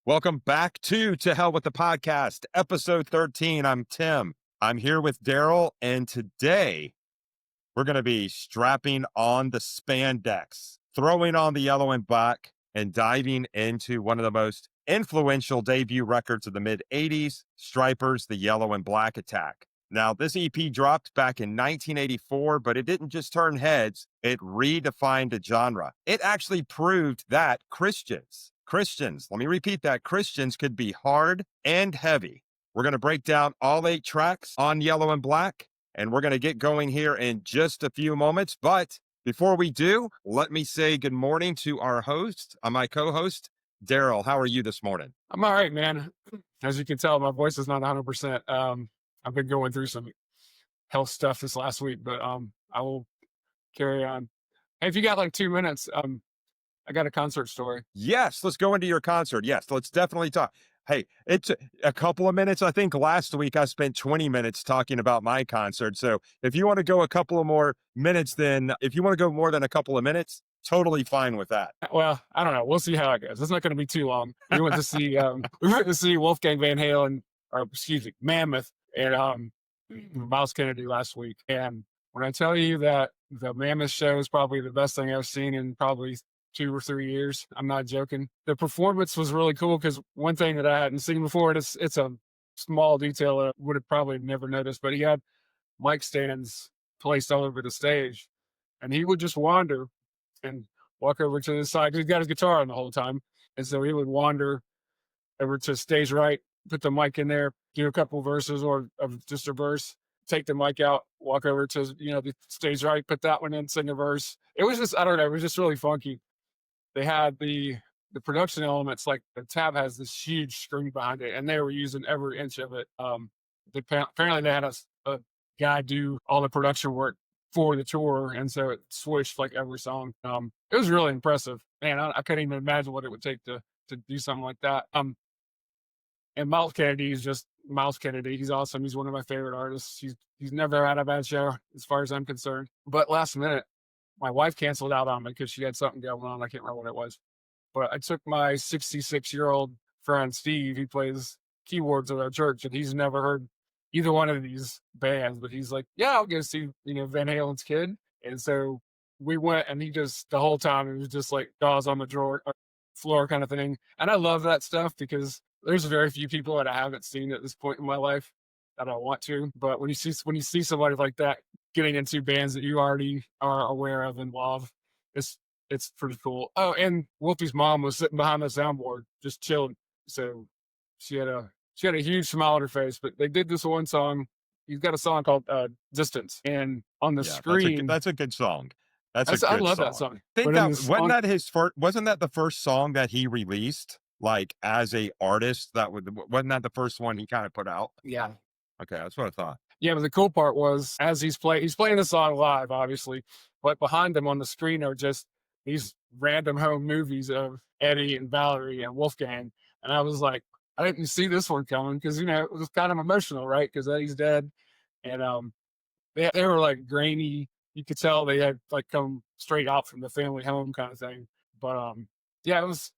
Welcome back to Hell with the Podcast, episode 13. I'm Tim. I'm here with Daryl, and today we're going to be strapping on the spandex, throwing on the yellow and black, and diving into one of the most influential debut records of the mid 80s, Stryper's The Yellow and Black Attack. Now, this EP dropped back in 1984, but it didn't just turn heads, it redefined a genre. It actually proved that Christians, let me repeat that, Christians could be hard and heavy. We're going to break down all 8 tracks on Yellow and Black, and we're going to get going here in just a few moments. But before we do, let me say good morning to our host, my co-host, Daryl. How are you this morning? I'm all right, man. As you can tell, my voice is not 100%. I've been going through some health stuff this last week, but I will carry on. Hey, if you got like 2 minutes, I got a concert story. Yes, let's go into your concert. Yes, let's definitely talk. Hey, it's a couple of minutes. I think last week I spent 20 minutes talking about my concert. So if you want to go a couple of more minutes, then if you want to go more than a couple of minutes, totally fine with that. Well, I don't know. We'll see how it goes. It's not going to be too long. We went to see Wolfgang Van Halen, or excuse me, Mammoth, and Miles Kennedy last week. And when I tell you that the Mammoth show is probably the best thing I've seen in probably 2 or 3 years, I'm not joking. The performance was really cool because one thing that I hadn't seen before, it's a small detail I would have probably never noticed, but he had mic stands placed all over the stage, and he would just wander and walk over to the side because he's got his guitar on the whole time. And so he would wander over to stage right, put the mic in there, do a couple verses or just a verse, take the mic out, walk over to the stage right, put that one in, sing a verse. It was just, I don't know, it was just really funky. They had the production elements, like the tab has this huge screen behind it, and they were using every inch of it. Apparently they had a guy do all the production work for the tour, and so it switched like every song. It was really impressive. Man, I couldn't even imagine what it would take to do something like that. And Miles Kennedy is just Miles Kennedy. He's awesome. He's one of my favorite artists. He's never had a bad show as far as I'm concerned. But last minute, my wife canceled out on me because she had something going on. I can't remember what it was. But I took my 66-year-old friend, Steve. He plays keyboards at our church, and he's never heard either one of these bands. But he's like, yeah, I'll go see, Van Halen's kid. And so we went, and he just, the whole time, it was just like jaws on the floor kind of thing. And I love that stuff because there's very few people that I haven't seen at this point in my life that I want to. But when you see somebody like that getting into bands that you already are aware of and love, it's pretty cool. Oh, and Wolfie's mom was sitting behind the soundboard just chilling. So she had a huge smile on her face. But they did this one song. He's got a song called Distance. And on the screen, that's a good song. I love that song. I think wasn't that the first song that he released, like as a artist? Wasn't that the first one he kind of put out? Yeah. Okay, that's what I thought. Yeah, but the cool part was as he's playing the song live, obviously, but behind him on the screen are just these random home movies of Eddie and Valerie and Wolfgang. And I was like, I didn't see this one coming because, it was kind of emotional, right? Because Eddie's dead. And they were like grainy. You could tell they had like come straight out from the family home kind of thing. But yeah, it was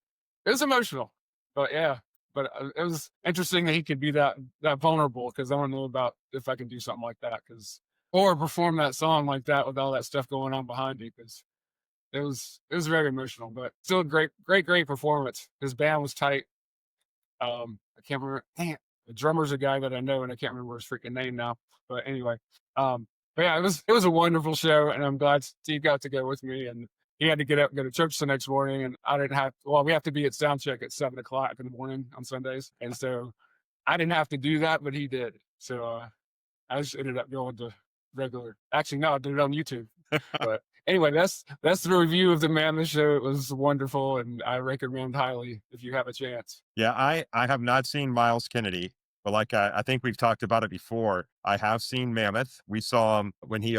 emotional. But yeah. But it was interesting that he could be that vulnerable because I don't know about if I can do something like that or perform that song like that with all that stuff going on behind me because it was very emotional, but still a great performance. His band was tight. I can't remember. Dang it, the drummer's a guy that I know, and I can't remember his freaking name now. But anyway, but yeah, it was a wonderful show, and I'm glad Steve got to go with me and. He had to get up and go to church the next morning, and I didn't have. Well, we have to be at sound check at 7:00 in the morning on Sundays, and so I didn't have to do that, but he did. So I just ended up going to regular. Actually, no, I did it on YouTube. But anyway, that's the review of the Mammoth show. It was wonderful, and I recommend highly if you have a chance. Yeah, I have not seen Miles Kennedy, but like I think we've talked about it before. I have seen Mammoth. We saw him when they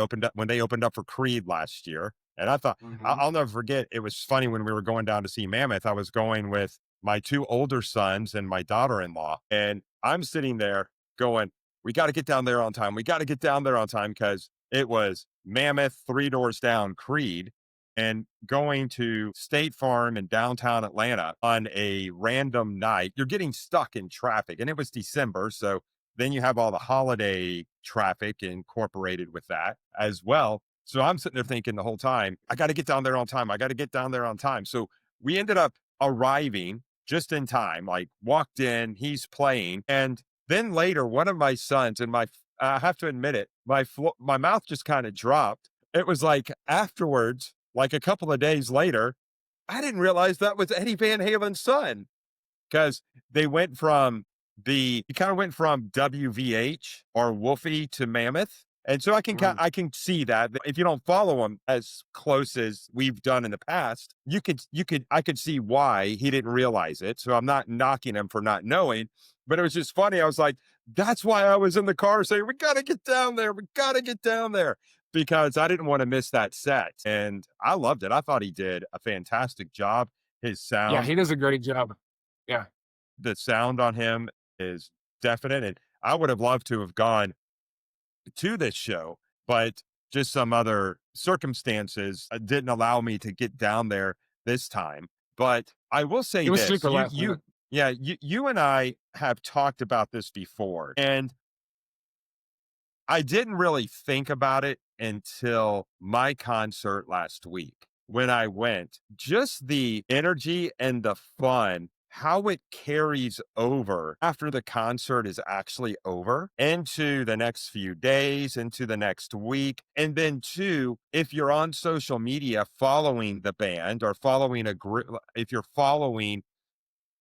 opened up for Creed last year. And I thought, I'll never forget, it was funny when we were going down to see Mammoth. I was going with my 2 older sons and my daughter-in-law. And I'm sitting there going, we got to get down there on time. We got to get down there on time because it was Mammoth, 3 doors down, Creed. and going to State Farm in downtown Atlanta on a random night. You're getting stuck in traffic, and it was December. So then you have all the holiday traffic incorporated with that as well. So I'm sitting there thinking the whole time, I got to get down there on time. I got to get down there on time. So we ended up arriving just in time, like walked in, he's playing. And then later, one of my sons, and I have to admit it, my mouth just kind of dropped. It was like afterwards, like a couple of days later, I didn't realize that was Eddie Van Halen's son, because they went from he kind of went from WVH or Wolfie to Mammoth. And so Mm. I can see that if you don't follow him as close as we've done in the past, I could see why he didn't realize it. So I'm not knocking him for not knowing, but it was just funny. I was like, that's why I was in the car saying, we got to get down there. We got to get down there, because I didn't want to miss that set. And I loved it. I thought he did a fantastic job. His Yeah, sound, he does a great job. Yeah. the sound on him is definite. And I would have loved to have gone to this show, but just some other circumstances didn't allow me to get down there this time. But I will say It was this, super last minute. yeah, you and I have talked about this before, and I didn't really think about it until my concert last week when I went. Just the energy and the fun, how it carries over after the concert is actually over into the next few days, into the next week. And then, too, if you're on social media following the band or following a group, if you're following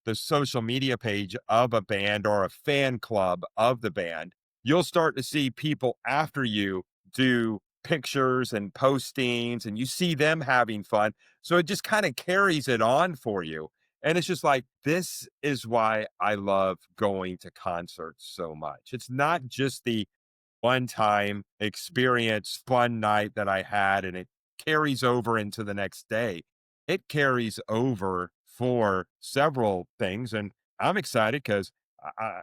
the social media page of a band or a fan club of the band, you'll start to see people after you do pictures and postings, and you see them having fun. So it just kind of carries it on for you. And it's just like, this is why I love going to concerts so much. It's not just the one time experience, fun night that I had, and it carries over into the next day. It carries over for several things. And I'm excited because I,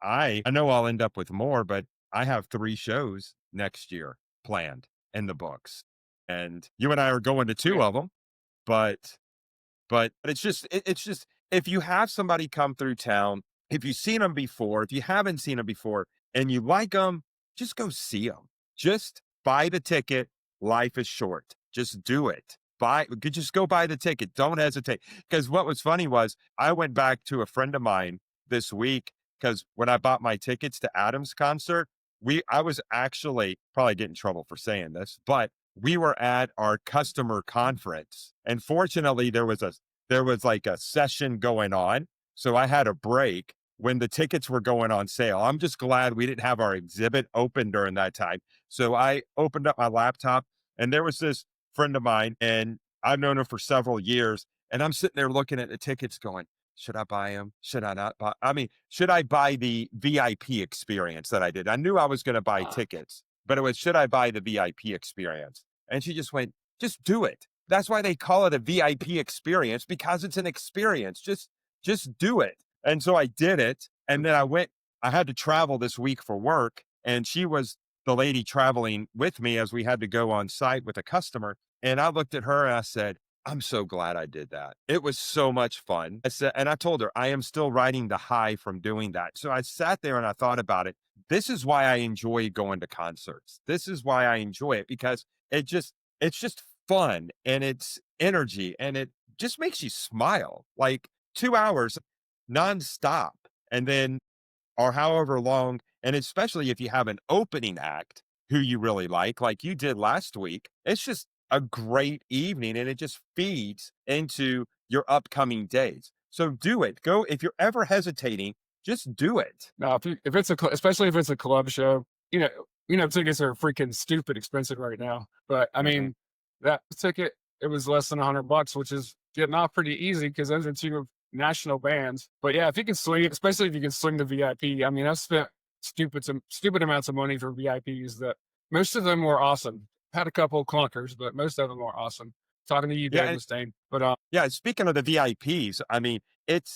I, I know I'll end up with more, but I have 3 shows next year planned in the books. And you and I are going to two Yeah. of them, but it's just if you have somebody come through town, if you've seen them before, if you haven't seen them before and you like them, just go see them. Just buy the ticket. Life is short. Just do it. Just go buy the ticket. Don't hesitate. Because what was funny was I went back to a friend of mine this week, because when I bought my tickets to Adam's concert, I was actually probably get in trouble for saying this, but we were at our customer conference, and fortunately there was like a session going on, so I had a break when the tickets were going on sale. I'm just glad we didn't have our exhibit open during that time. So I opened up my laptop, and there was this friend of mine, and I've known her for several years, and I'm sitting there looking at the tickets going, should I buy them? Should I not buy? I mean, should I buy the VIP experience that I did? I knew I was going to buy tickets, but it was, should I buy the VIP experience? And she just went, just do it. That's why they call it a VIP experience, because it's an experience. Just do it. And so I did it. And then I had to travel this week for work. And she was the lady traveling with me as we had to go on site with a customer. And I looked at her and I said, I'm so glad I did that. It was so much fun. I said, and I told her I am still riding the high from doing that. So I sat there and I thought about it. This is why I enjoy going to concerts. This is why I enjoy it, because it's just fun, and it's energy, and it just makes you smile, like 2 hours nonstop. And then, or however long, and especially if you have an opening act who you really like you did last week, it's just a great evening, and it just feeds into your upcoming days. So do it. Go, if you're ever hesitating, just do it. No, if it's especially if it's a club show, tickets are freaking stupid expensive right now. But I Mhm. mean, that ticket, it was less than $100, which is getting off pretty easy because those are two national bands. But yeah, if you can swing it, especially if you can swing the VIP. I mean, I've spent stupid amounts of money for VIPs that most of them were awesome. Had a couple clunkers, but most of them were awesome. Talking to you, Yeah, Dave Mustaine. But yeah, speaking of the VIPs, I mean,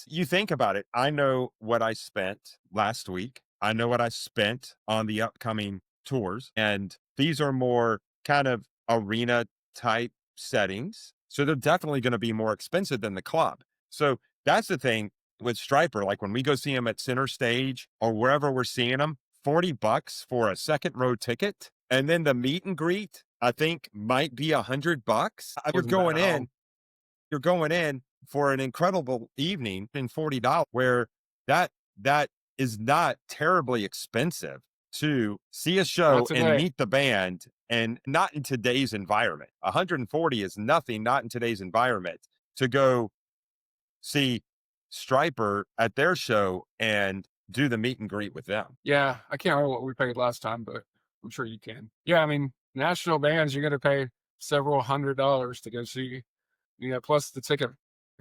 you think about it. I know what I spent last week. I know what I spent on the upcoming tours. And these are more kind of arena type settings. So they're definitely going to be more expensive than the club. So that's the thing with Stryper. Like when we go see him at center stage or wherever we're seeing him, $40 for a second row ticket. And then the meet and greet, I think might be $100. You're Wasn't bad going at all. in, you're going in for an incredible evening in $40, where that that is not terribly expensive to see a Not show and today. meet the band, and not in today's environment. 140 is nothing, not in today's environment, to go see Stryper at their show and do the meet and greet with them. Yeah, I can't remember what we paid last time, but I'm sure you can. Yeah, I mean, national bands, you're going to pay several $100s to go see, plus the ticket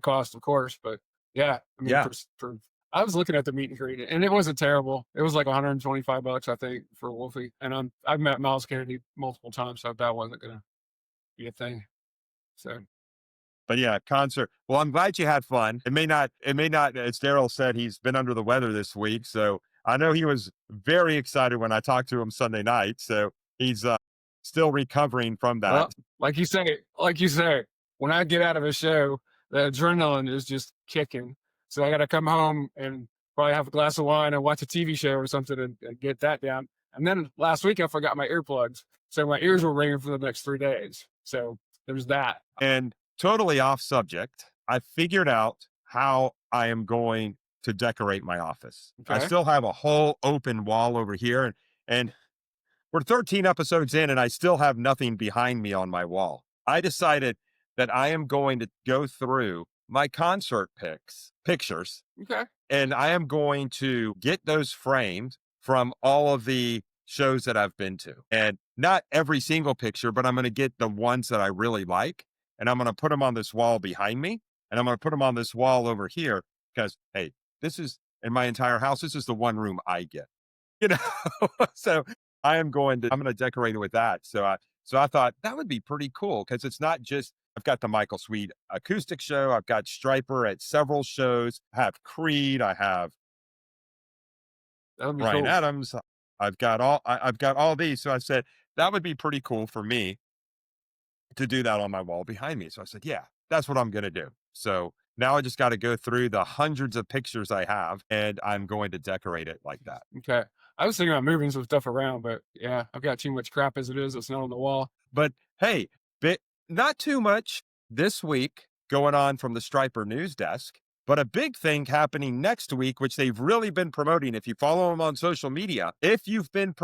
cost, of course. But yeah, I mean, Yeah. I was looking at the meet and greet, and it wasn't terrible. It was like $125, I think, for Wolfie. And I've met Miles Kennedy multiple times, so that wasn't going to be a thing. So But yeah, concert. Well, I'm glad you had fun. It may not, as Daryl said, he's been under the weather this week. So I know he was very excited when I talked to him Sunday night. So he's still recovering from that. well, like you say, when I get out of a show, the adrenaline is just kicking. So I got to come home and probably have a glass of wine and watch a TV show or something and get that down. And then last week I forgot my earplugs, so my ears were ringing for the next 3 days. So there's that. And totally off subject, I figured out how I am going to decorate my office. I Okay. still have a whole open wall over here, and we're 13 episodes in, and I still have nothing behind me on my wall. I decided that I am going to go through my concert pictures, Okay. and I am going to get those framed from all of the shows that I've been to. And not every single picture, but I'm going to get the ones that I really like, and I'm going to put them on this wall behind me, and I'm going to put them on this wall over here because, hey, this is in my entire house. This is the one room I get, you know? So I'm going to decorate it with that. So I thought that would be pretty cool because it's not just, I've got the Michael Sweet acoustic show. I've got Stryper at several shows. I have Creed. I have That would be Brian cool. Adams. I've got all these. So I said that would be pretty cool for me to do that on my wall behind me. So I said, yeah, that's what I'm going to do. So now I just got to go through the hundreds of pictures I have, and I'm going to decorate it like that. Okay. I was thinking about moving some stuff around, but yeah, I've got too much crap as it is. It's not on the wall. But hey, bit not too much this week going on from the Stryper news desk, but a big thing happening next week, which they've really been promoting. If you follow them on social media, if you've been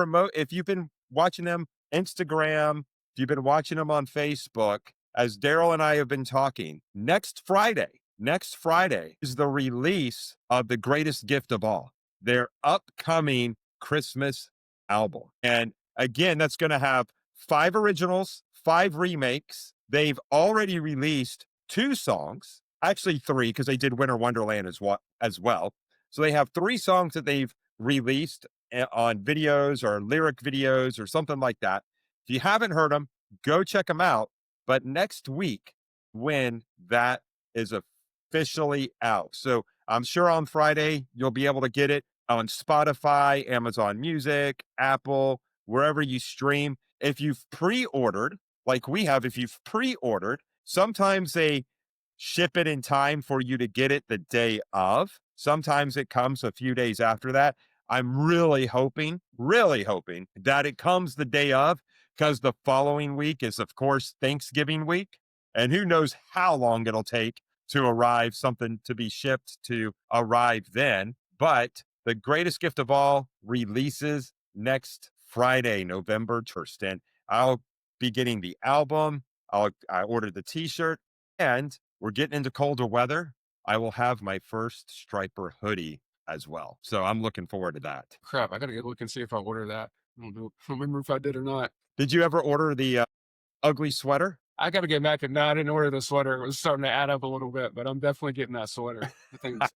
watching them Instagram, if you've been watching them on Facebook, as Daryl and I have been talking, next Friday is the release of the greatest gift of all, their upcoming Christmas album. And again, that's going to have 5 originals, 5 remakes. They've already released 2 songs, actually 3, because they did Winter Wonderland as well. So they have 3 songs that they've released on videos or lyric videos or something like that. If you haven't heard them, go check them out. But next week, when that is officially out. So I'm sure on Friday, you'll be able to get it on Spotify, Amazon Music, Apple, wherever you stream. If you've pre-ordered, like we have, if you've pre-ordered, sometimes they ship it in time for you to get it the day of. Sometimes it comes a few days after that. I'm really hoping that it comes the day of, because the following week is, of course, Thanksgiving week. And who knows how long it'll take to arrive, something to be shipped to arrive then. But the greatest gift of all releases next Friday, November 1st. And I'll be getting the album. I ordered the t-shirt, and we're getting into colder weather. I will have my first Stryper hoodie as well. So I'm looking forward to that. Crap. I got to get look and see if I order that. I don't remember if I did or not. Did you ever order the ugly sweater? I got to get back. No, I didn't order the sweater. It was starting to add up a little bit, but I'm definitely getting that sweater. I think it's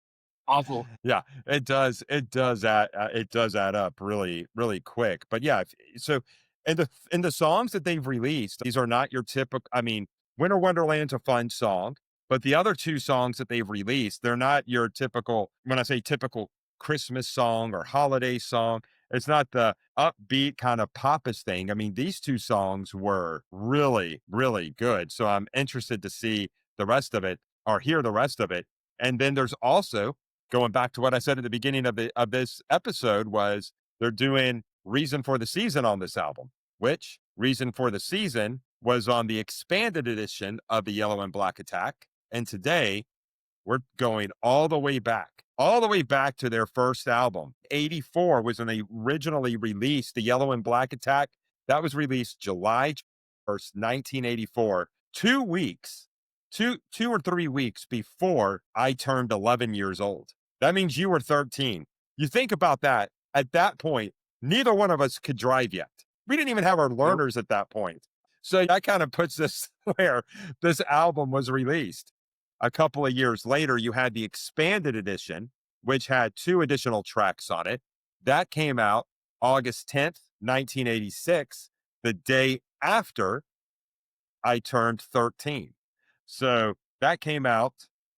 awful. Yeah, it does. It does add up really, really quick. But yeah, so in the songs that they've released, these are not your typical. I mean, Winter Wonderland's a fun song, but the other 2 songs that they've released, they're not your typical. When I say typical Christmas song or holiday song, it's not the upbeat kind of popish thing. I mean, these two songs were really, really good. So I'm interested to see the rest of it or hear the rest of it. And then there's also going back to what I said at the beginning of this episode was they're doing Reason for the Season on this album, which Reason for the Season was on the expanded edition of the Yellow and Black Attack. And today we're going all the way back to their first album. 84 was when they originally released the Yellow and Black Attack. That was released July 1st, 1984, 2 weeks, two or 3 weeks before I turned 11 years old. That means you were 13. You think about that. At that point, neither one of us could drive yet. We didn't even have our learners at that point. So that kind of puts this where this album was released. A couple of years later, you had the expanded edition, which had 2 additional tracks on it. That came out August 10th, 1986, the day after I turned 13. So that came out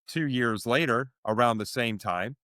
2 years later, around the same time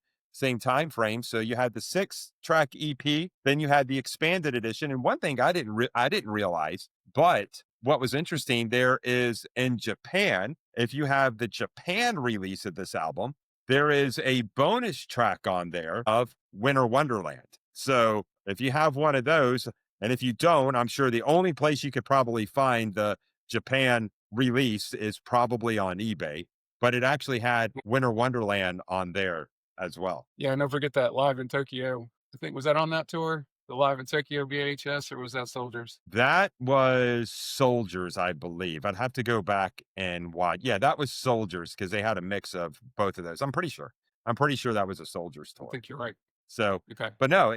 frame. So you had the 6-track EP, then you had the expanded edition. And one thing I didn't realize, but what was interesting there is in Japan, if you have the Japan release of this album, there is a bonus track on there of Winter Wonderland. So if you have one of those, and if you don't, I'm sure the only place you could probably find the Japan release is probably on eBay, but it actually had Winter Wonderland on there as well. Yeah, and don't forget that Live in Tokyo. I think was that on that tour? The Live in Tokyo VHS, or was that Soldiers? That was Soldiers, I believe. I'd have to go back and watch. Yeah, that was Soldiers because they had a mix of both of those. I'm pretty sure. That was a Soldiers I tour. think you're right. So, Okay. but no,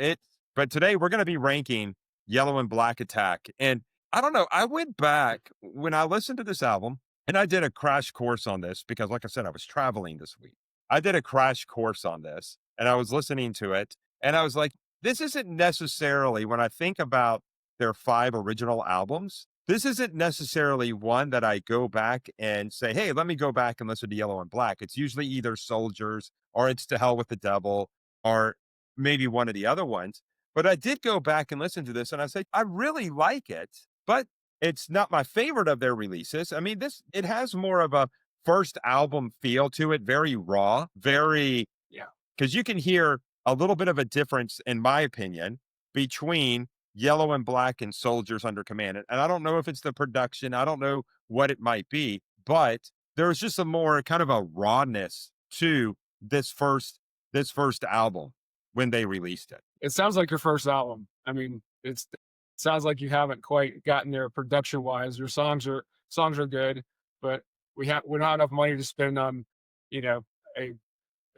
but today we're going to be ranking Yellow and Black Attack. And I don't know, I went back when I listened to this album and I did a crash course on this because, like I said, I was traveling this week. I did a crash course on this and I was listening to it and I was like, this isn't necessarily, when I think about their 5 original albums, this isn't necessarily one that I go back and say, hey, let me go back and listen to Yellow and Black. It's usually either Soldiers or it's To Hell with the Devil or maybe one of the other ones. But I did go back and listen to this and I said, I really like it, but it's not my favorite of their releases. I mean, it has more of a first album feel to it, very raw, very, Yeah. because you can hear a little bit of a difference, in my opinion, between Yellow and Black and Soldiers Under Command. And I don't know if it's the production, I don't know what it might be, but there's just a more kind of a rawness to this first album when they released it. It sounds like your first album. I mean, it sounds like you haven't quite gotten there production wise. Your songs are good, but we're not enough money to spend on, you know, a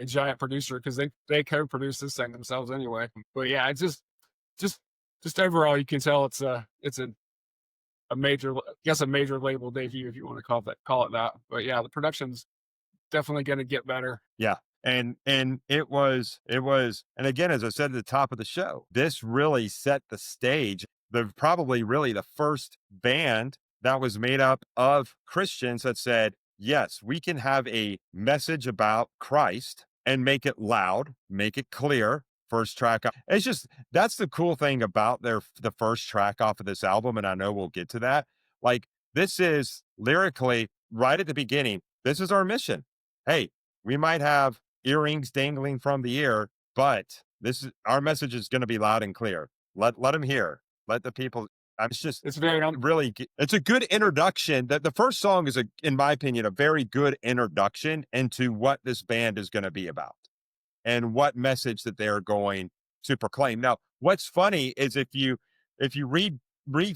giant producer because they co-produce this thing themselves anyway. But yeah, it's just overall you can tell it's a major, I guess a major label debut if you want to call it that. But yeah, the production's definitely going to get better. Yeah. And it was, and again, as I said at the top of the show, this really set the stage. They're probably really the first band that was made up of Christians that said, yes, we can have a message about Christ and make it loud, make it clear. First track. It's just, that's the cool thing about the first track off of this album. And I know we'll get to that. Like, this is lyrically right at the beginning. This is our mission. Hey, we might have earrings dangling from the ear, but our message is going to be loud and clear. Let them hear. Let the people. It's very really. It's a good introduction. That the first song is in my opinion, a very good introduction into what this band is going to be about and what message that they're going to proclaim. Now, what's funny is if you read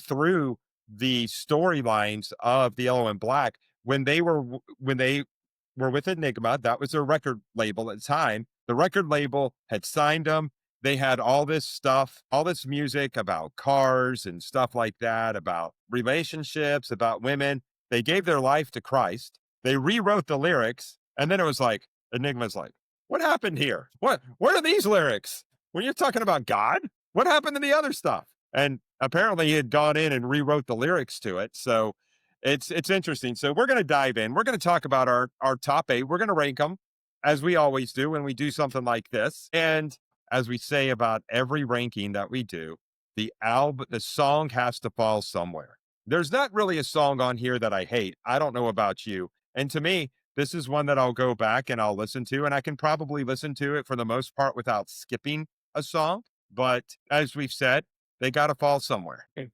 through the storylines of the Yellow and Black, when they were with Enigma, that was their record label at the time. The record label had signed them. They had all this stuff, all this music about cars and stuff like that, about relationships, about women. They gave their life to Christ. They rewrote the lyrics. And then it was like, Enigma's like, what happened here? What are these lyrics? When you're talking about God, what happened to the other stuff? And apparently he had gone in and rewrote the lyrics to it. So it's interesting. So we're going to dive in. We're going to talk about our top 8. We're going to rank them as we always do when we do something like this. And as we say about every ranking that we do, the song has to fall somewhere. There's not really a song on here that I hate. I don't know about you. And to me, this is one that I'll go back and I'll listen to, and I can probably listen to it for the most part without skipping a song. But as we've said, they got to fall somewhere. Okay.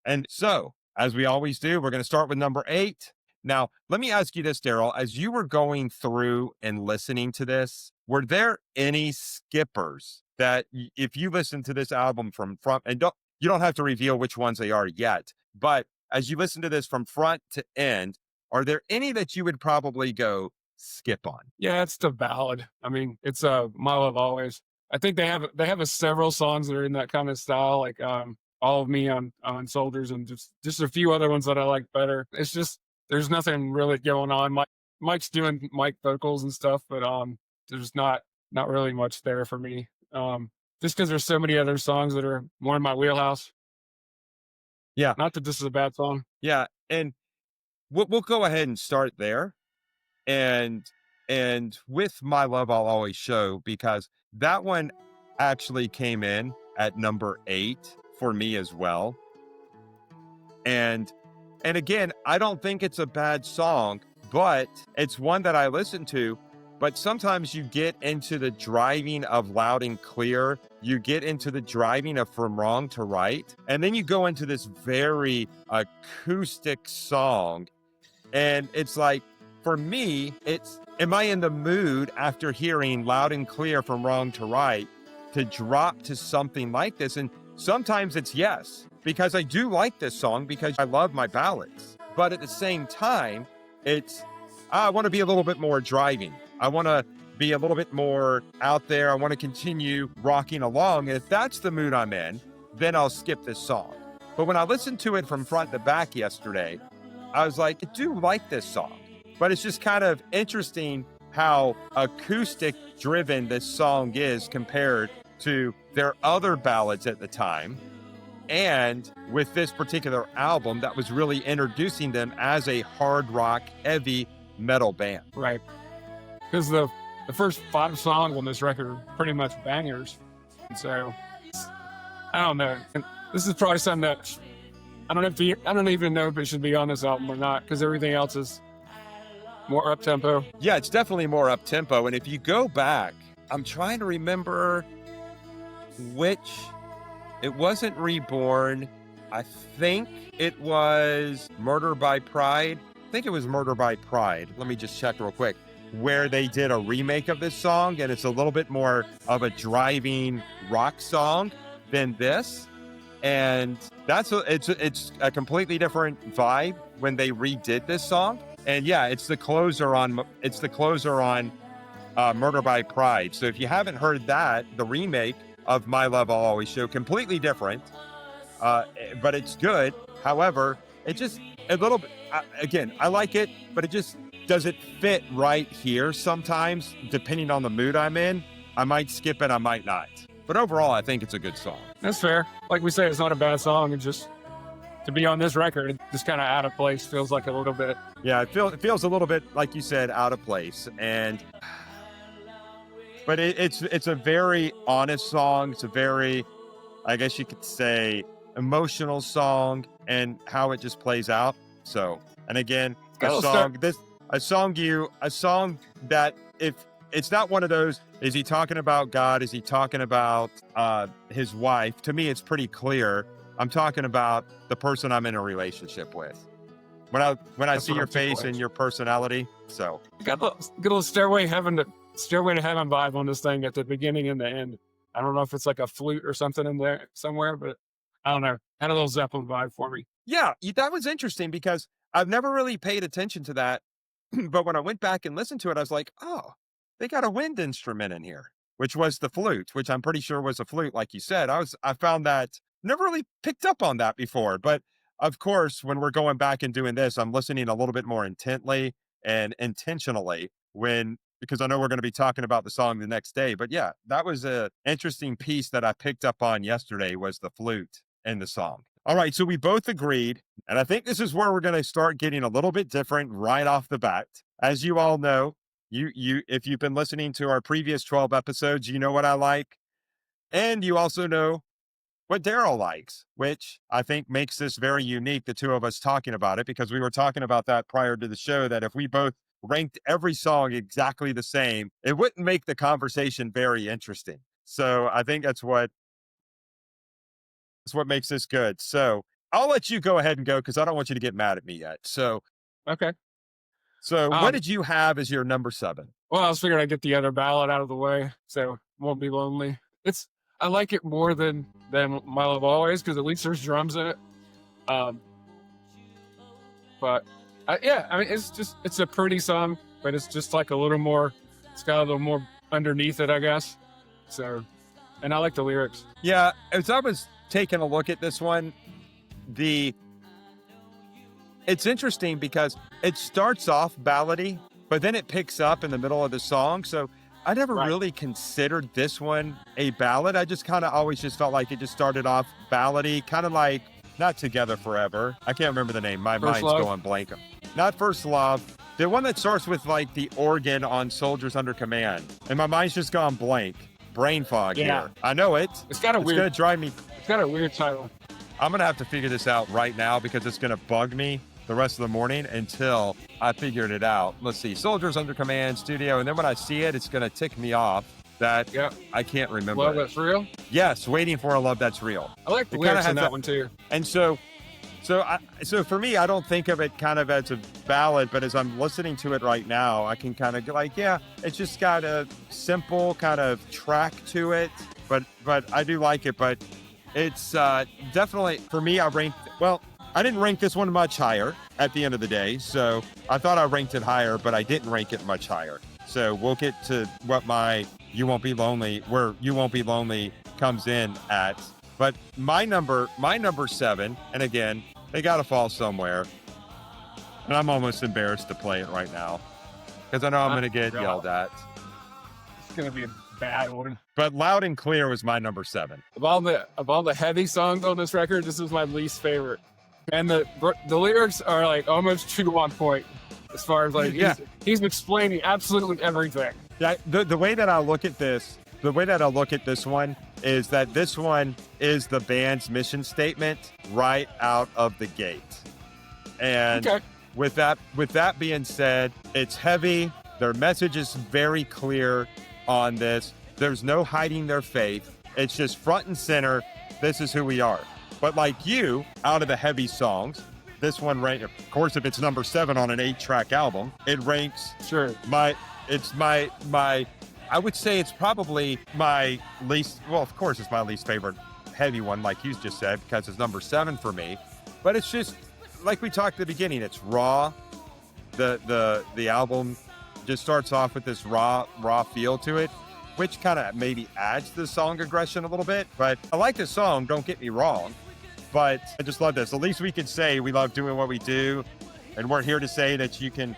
And so, as we always do, we're going to start with number 8. Now, let me ask you this, Daryl. As you were going through and listening to this, were there any skippers that, if you listen to this album from front, and you don't have to reveal which ones they are yet, but as you listen to this from front to end, are there any that you would probably go skip on? Yeah, it's the ballad. I mean, it's My Love Always. I think they have several songs that are in that kind of style, like All of Me on Soldiers, and just a few other ones that I like better. It's just there's nothing really going on. Mike's doing Mike vocals and stuff, but there's not really much there for me. Just because there's so many other songs that are more in my wheelhouse. Yeah. Not that this is a bad song. Yeah. And we'll go ahead and start there. And with My Love I'll Always Show, because that one actually came in at number 8 for me as well. And again, I don't think it's a bad song, but it's one that I listen to. But sometimes you get into the driving of Loud and Clear, you get into the driving of From Wrong to Right, and then you go into this very acoustic song. And it's like, for me, am I in the mood after hearing Loud and Clear From Wrong to Right to drop to something like this? And sometimes it's yes, because I do like this song because I love my ballads. But at the same time, I want to be a little bit more driving. I want to be a little bit more out there. I want to continue rocking along. And if that's the mood I'm in, then I'll skip this song. But when I listened to it from front to back yesterday, I was like, I do like this song. But it's just kind of interesting how acoustic driven this song is compared to their other ballads at the time. And with this particular album, that was really introducing them as a hard rock, heavy metal band. Right. Because the first 5 songs on this record are pretty much bangers. And so, I don't know. And this is probably something that I don't even know if it should be on this album or not, because everything else is more up-tempo. Yeah, it's definitely more up-tempo. And if you go back, I'm trying to remember which... It wasn't Reborn. I think it was Murder by Pride. I think it was Murder by Pride. Let me just check real quick. Where they did a remake of this song, and it's a little bit more of a driving rock song than this. And it's a completely different vibe when they redid this song. And yeah, it's the closer on Murder by Pride. So if you haven't heard that, the remake of My Love I'll Always Show, completely different, but it's good. However, it just a little bit, again, I like it, but it just doesn't fit right here. Sometimes, depending on the mood I'm in, I might skip it, I might not. But overall, I think it's a good song. That's fair. Like we say, it's not a bad song. It's just, to be on this record, it's just kind of out of place. Feels like a little bit. Yeah, it feels a little bit, like you said, out of place. But it's a very honest song. It's a very, I guess you could say, emotional song, and how it just plays out. So, and again, a song that, if it's not one of those, is he talking about God? Is he talking about his wife? To me, it's pretty clear. I'm talking about the person I'm in a relationship with. When I see your face and your personality. So got a little Stairway to Heaven vibe on this thing at the beginning and the end. I don't know if it's like a flute or something in there somewhere, but I don't know. Had a little Zeppelin vibe for me. Yeah, that was interesting because I've never really paid attention to that. But when I went back and listened to it, I was like, oh, they got a wind instrument in here, which was the flute, which I'm pretty sure was a flute, like you said. I found that, never really picked up on that before. But of course, when we're going back and doing this, I'm listening a little bit more intently and intentionally because I know we're going to be talking about the song the next day. But yeah, that was an interesting piece that I picked up on yesterday, was the flute in the song. All right, so we both agreed, and I think this is where we're going to start getting a little bit different right off the bat. As you all know, if you've been listening to our previous 12 episodes, you know what I like. And you also know what Daryl likes, which I think makes this very unique, the two of us talking about it, because we were talking about that prior to the show, that if we both ranked every song exactly the same, it wouldn't make the conversation very interesting. So I think that's what makes this good. So I'll let you go ahead and go because I don't want you to get mad at me yet. So Okay. what did you have as your number 7? Well, I was figuring I'd get the other ballad out of the way, so Won't Be Lonely. I like it more than My Love Always because at least there's drums in it. But yeah, I mean, it's a pretty song, but it's just like a little more. It's got a little more underneath it, I guess. So, and I like the lyrics. Yeah, as I was taking a look at this one, it's interesting because it starts off ballady, but then it picks up in the middle of the song. So I never really considered this one a ballad. I just kind of always just felt like it just started off ballady, kind of like not Together Forever. I can't remember the name. My mind's going blank. Not First Love. The one that starts with like the organ on Soldiers Under Command. And my mind's just gone blank. Brain fog here. I know it. It's going to drive me. It's got a weird title. I'm going to have to figure this out right now because it's going to bug me the rest of the morning until I figured it out. Let's see. Soldiers Under Command Studio. And then when I see it, it's going to tick me off that I can't remember. Love That's Real? Yes. Waiting for a Love That's Real. I like the lyrics in that one too. And so for me, I don't think of it kind of as a ballad, but as I'm listening to it right now, I can kind of go like, yeah, it's just got a simple kind of track to it, but I do like it, but it's definitely, for me, I didn't rank this one much higher at the end of the day, so I thought I ranked it higher, but I didn't rank it much higher. So we'll get to what my You Won't Be Lonely comes in at. But my number 7, and again, they got to fall somewhere. And I'm almost embarrassed to play it right now because I know I'm going to get yelled at. It's going to be a bad one. But Loud and Clear was my number 7. Of all the heavy songs on this record, this is my least favorite. And the lyrics are like almost too on point as far as like he's explaining absolutely everything. Yeah, the way that I look at this one is that this one is the band's mission statement right out of the gate. And with that being said, it's heavy. Their message is very clear on this. There's no hiding their faith. It's just front and center. This is who we are. But like you, out of the heavy songs, this one ranks, of course, if it's number 7 on an 8-track album, it ranks. Sure. I would say it's probably my least, well, of course, it's my least favorite heavy one, like you just said, because it's number 7 for me. But it's just, like we talked at the beginning, it's raw. The album just starts off with this raw feel to it, which kind of maybe adds to the song aggression a little bit. But I like this song, don't get me wrong. But I just love this. At least we could say we love doing what we do. And we're here to say that you can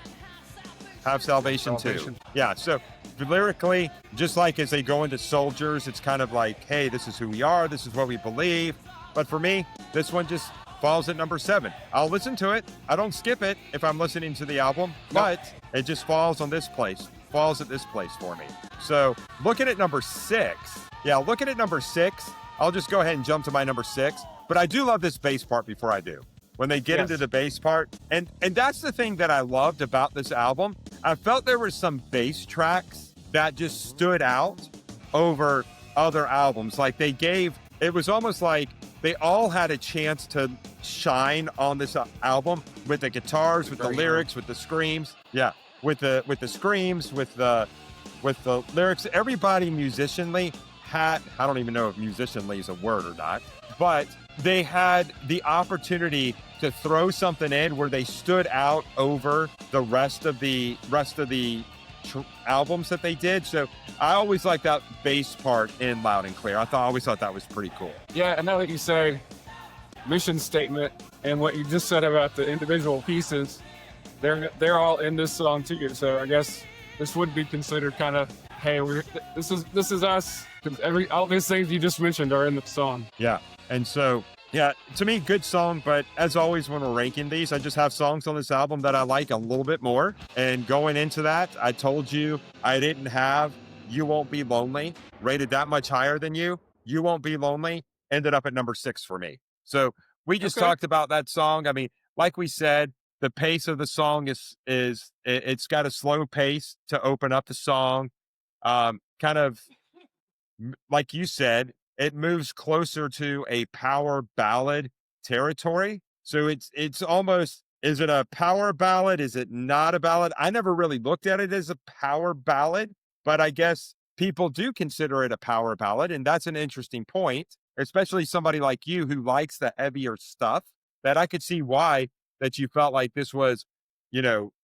have salvation too. Yeah, so lyrically, just like as they go into Soldiers, it's kind of like, hey, this is who we are, this is what we believe. But for me, this one just falls at number 7. I'll listen to it. I don't skip it if I'm listening to the album, but it just falls at this place for me. So looking at number 6, I'll just go ahead and jump to my number 6. But I do love this bass part before I do. When they get into the bass part. And that's the thing that I loved about this album. I felt there were some bass tracks that just stood out over other albums. Like it was almost like they all had a chance to shine on this album with the guitars, with the lyrics, with the screams. Yeah, with the screams, with the lyrics. Everybody musicianly had, I don't even know if musicianly is a word or not, but they had the opportunity to throw something in where they stood out over the rest of the albums that they did. So I always liked that bass part in Loud and Clear. I always thought that was pretty cool. Yeah, and now that you say mission statement and what you just said about the individual pieces, they're all in this song too. So I guess this would be considered kind of, hey, this is us. All these things you just mentioned are in the song. Yeah. And so Yeah, to me, good song. But as always, when we're ranking these, I just have songs on this album that I like a little bit more. And going into that, I told you I didn't have You Won't Be Lonely rated that much higher than you. You Won't Be Lonely ended up at number 6 for me. So we just Okay. talked about that song. I mean, like we said, the pace of the song it's got a slow pace to open up the song. Kind of like you said, it moves closer to a power ballad territory. So it's almost, is it a power ballad? Is it not a ballad? I never really looked at it as a power ballad, but I guess people do consider it a power ballad, and that's an interesting point, especially somebody like you who likes the heavier stuff. That I could see why that you felt like this was,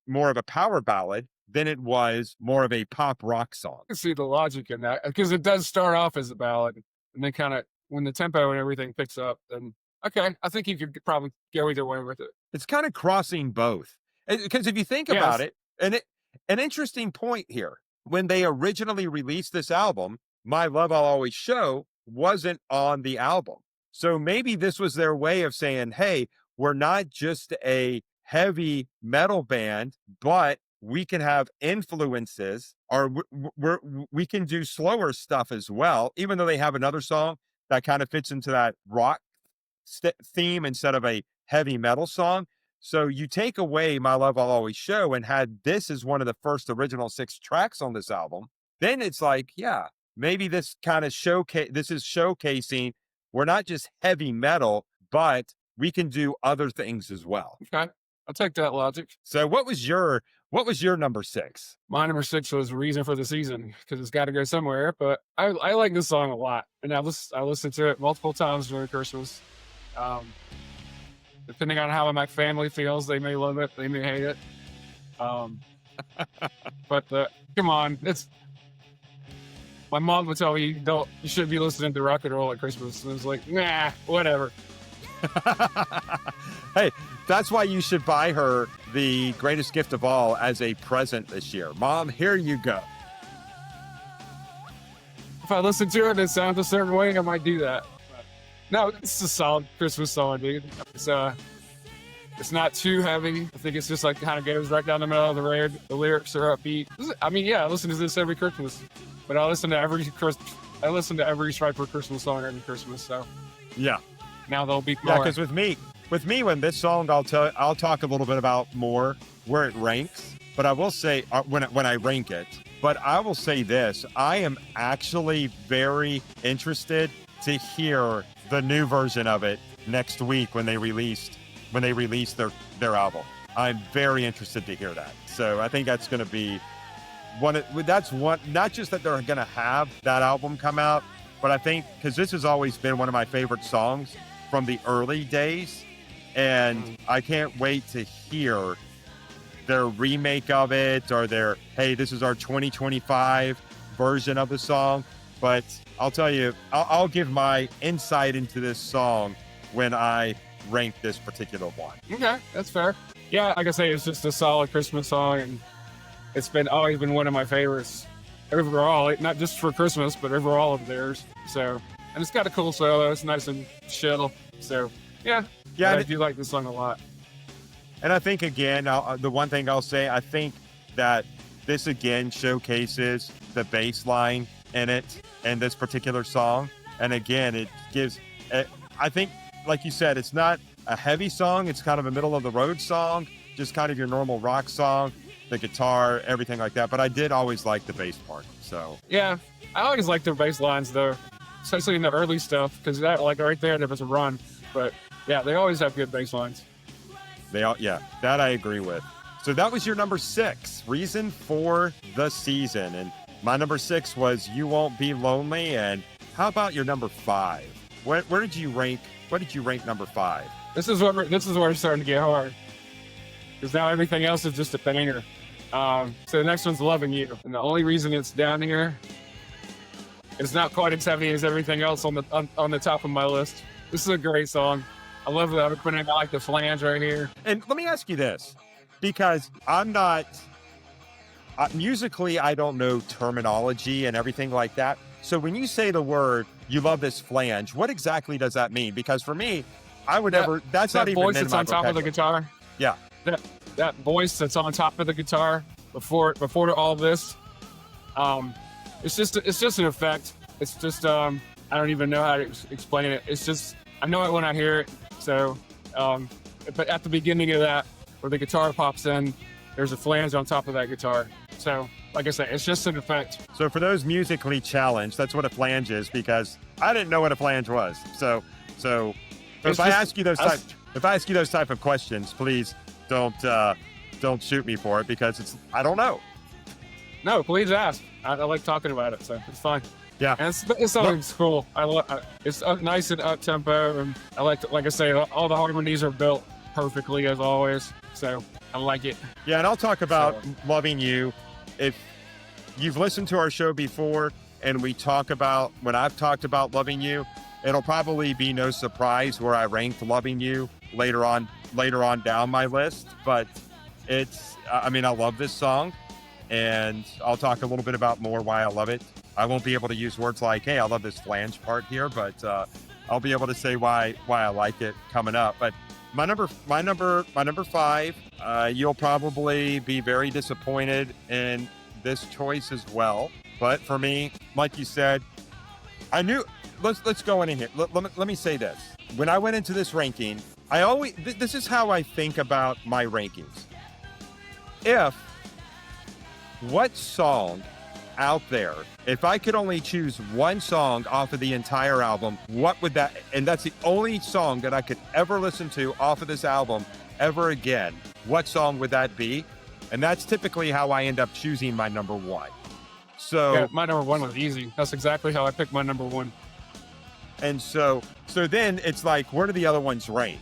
more of a power ballad than it was more of a pop rock song. I can see the logic in that because it does start off as a ballad, and then kind of when the tempo and everything picks up, then okay, I think you could probably go either way with it. It's kind of crossing both. Because if you think about Yes. it, an interesting point here. When they originally released this album, My Love I'll Always Show wasn't on the album. So maybe this was their way of saying, hey, we're not just a heavy metal band, but we can have influences, or we can do slower stuff as well, even though they have another song that kind of fits into that rock theme instead of a heavy metal song. So you take away My Love I'll Always Show and had this as one of the first original 6 tracks on this album, then it's like, yeah, maybe this kind of this is showcasing we're not just heavy metal, but we can do other things as well. Okay. I'll take that logic. So what was your number 6? My number 6 was Reason for the Season because it's got to go somewhere. But I like this song a lot, and I listened to it multiple times during Christmas. Depending on how my family feels, they may love it, they may hate it. But come on, it's my mom would tell me you shouldn't be listening to rock and roll at Christmas, and it's like, nah, whatever. Hey, that's why you should buy her the greatest gift of all as a present this year. Mom, here you go. If I listen to it and it sounds a certain way, I might do that. But no, it's a solid Christmas song, dude. It's not too heavy. I think it's just like kind of goes right down the middle of the road. The lyrics are upbeat. I mean, yeah, I listen to this every Christmas, but I listen to every Stryper Christmas song every Christmas. So Yeah. now they'll be Yeah, more. because with me, when this song, I'll talk a little bit about more where it ranks. But I will say when I rank it. But I will say this: I am actually very interested to hear the new version of it next week when they release their album. I'm very interested to hear that. So I think that's going to be not just that they're going to have that album come out, but I think because this has always been one of my favorite songs from the early days, and I can't wait to hear their remake of it, or their, hey, this is our 2025 version of the song. But I'll tell you, I'll give my insight into this song when I rank this particular one. Okay, that's fair. Yeah, like I say, it's just a solid Christmas song, and it's always been one of my favorites overall, not just for Christmas, but overall of theirs. So, and it's got a cool solo. It's nice and chill. So, yeah, I do like this song a lot. And I think, again, the one thing I'll say, I think that this, again, showcases the bass line in it, in this particular song. And again, it gives, I think, like you said, it's not a heavy song. It's kind of a middle of the road song, just kind of your normal rock song, the guitar, everything like that. But I did always like the bass part. So, yeah, I always like their bass lines, though, especially in the early stuff, because that, like right there, there was a run. But yeah, they always have good bass lines. That I agree with. So that was your number 6, Reason for the Season. And my number 6 was You Won't Be Lonely. And how about your number 5? Where did you rank? What did you rank number 5? This is where it's starting to get hard, because now everything else is just a banger. So the next one's Loving You, and the only reason it's down here, it's not quite as heavy as everything else on the top of my list. This is a great song. I love that. I'm putting it like the flange right here. And let me ask you this, because I'm not musically, I don't know terminology and everything like that. So when you say the word, you love this flange, what exactly does that mean? Because for me, I would never, that's not that even voice in that's my on top of the vocabulary. guitar. Yeah. That voice that's on top of the guitar before all this. It's just an effect. It's just I don't even know how to explain it. It's just I know it when I hear it. So, but at the beginning of that, where the guitar pops in, there's a flange on top of that guitar. So, like I said, it's just an effect. So for those musically challenged, that's what a flange is, because I didn't know what a flange was. So if I ask you those type of questions, please don't shoot me for it, because I don't know. No, please ask. I like talking about it, so it's fine. Yeah, and it's something cool. It's nice and up tempo, and I like I say, all the harmonies are built perfectly as always. So I like it. Yeah, and I'll talk about Loving You. If you've listened to our show before, and when I've talked about Loving You, it'll probably be no surprise where I ranked Loving You later on down my list. But I love this song, and I'll talk a little bit about more why I love it. I won't be able to use words like, hey, I love this flange part here, but I'll be able to say why I like it coming up. But my number 5, you'll probably be very disappointed in this choice as well. But for me, like you said, I knew. Let's go in here. Let me say this. When I went into this ranking, this is how I think about my rankings. What song out there, if I could only choose one song off of the entire album, what would that, and that's the only song that I could ever listen to off of this album ever again, what song would that be? And that's typically how I end up choosing my number 1. So yeah, my number 1 was easy. That's exactly how I picked my number 1. And so then it's like, where do the other ones rank?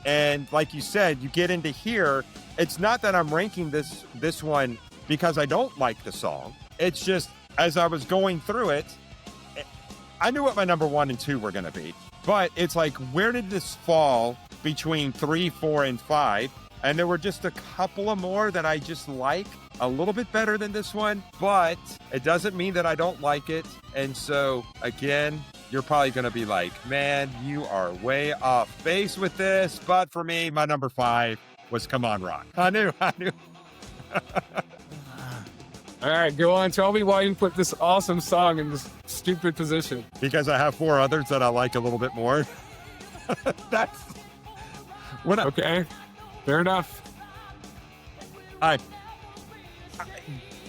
And like you said, you get into here, it's not that I'm ranking this one because I don't like the song. It's just, as I was going through it, I knew what my number 1 and 2 were going to be. But it's like, where did this fall between 3, 4, and 5? And there were just a couple of more that I just like a little bit better than this one. But it doesn't mean that I don't like it. And so, again, you're probably going to be like, man, you are way off base with this. But for me, my number 5 was Come On Rock. I knew. All right, go on. Tell me why you put this awesome song in this stupid position. Because I have 4 others that I like a little bit more. That's what. Okay, fair enough.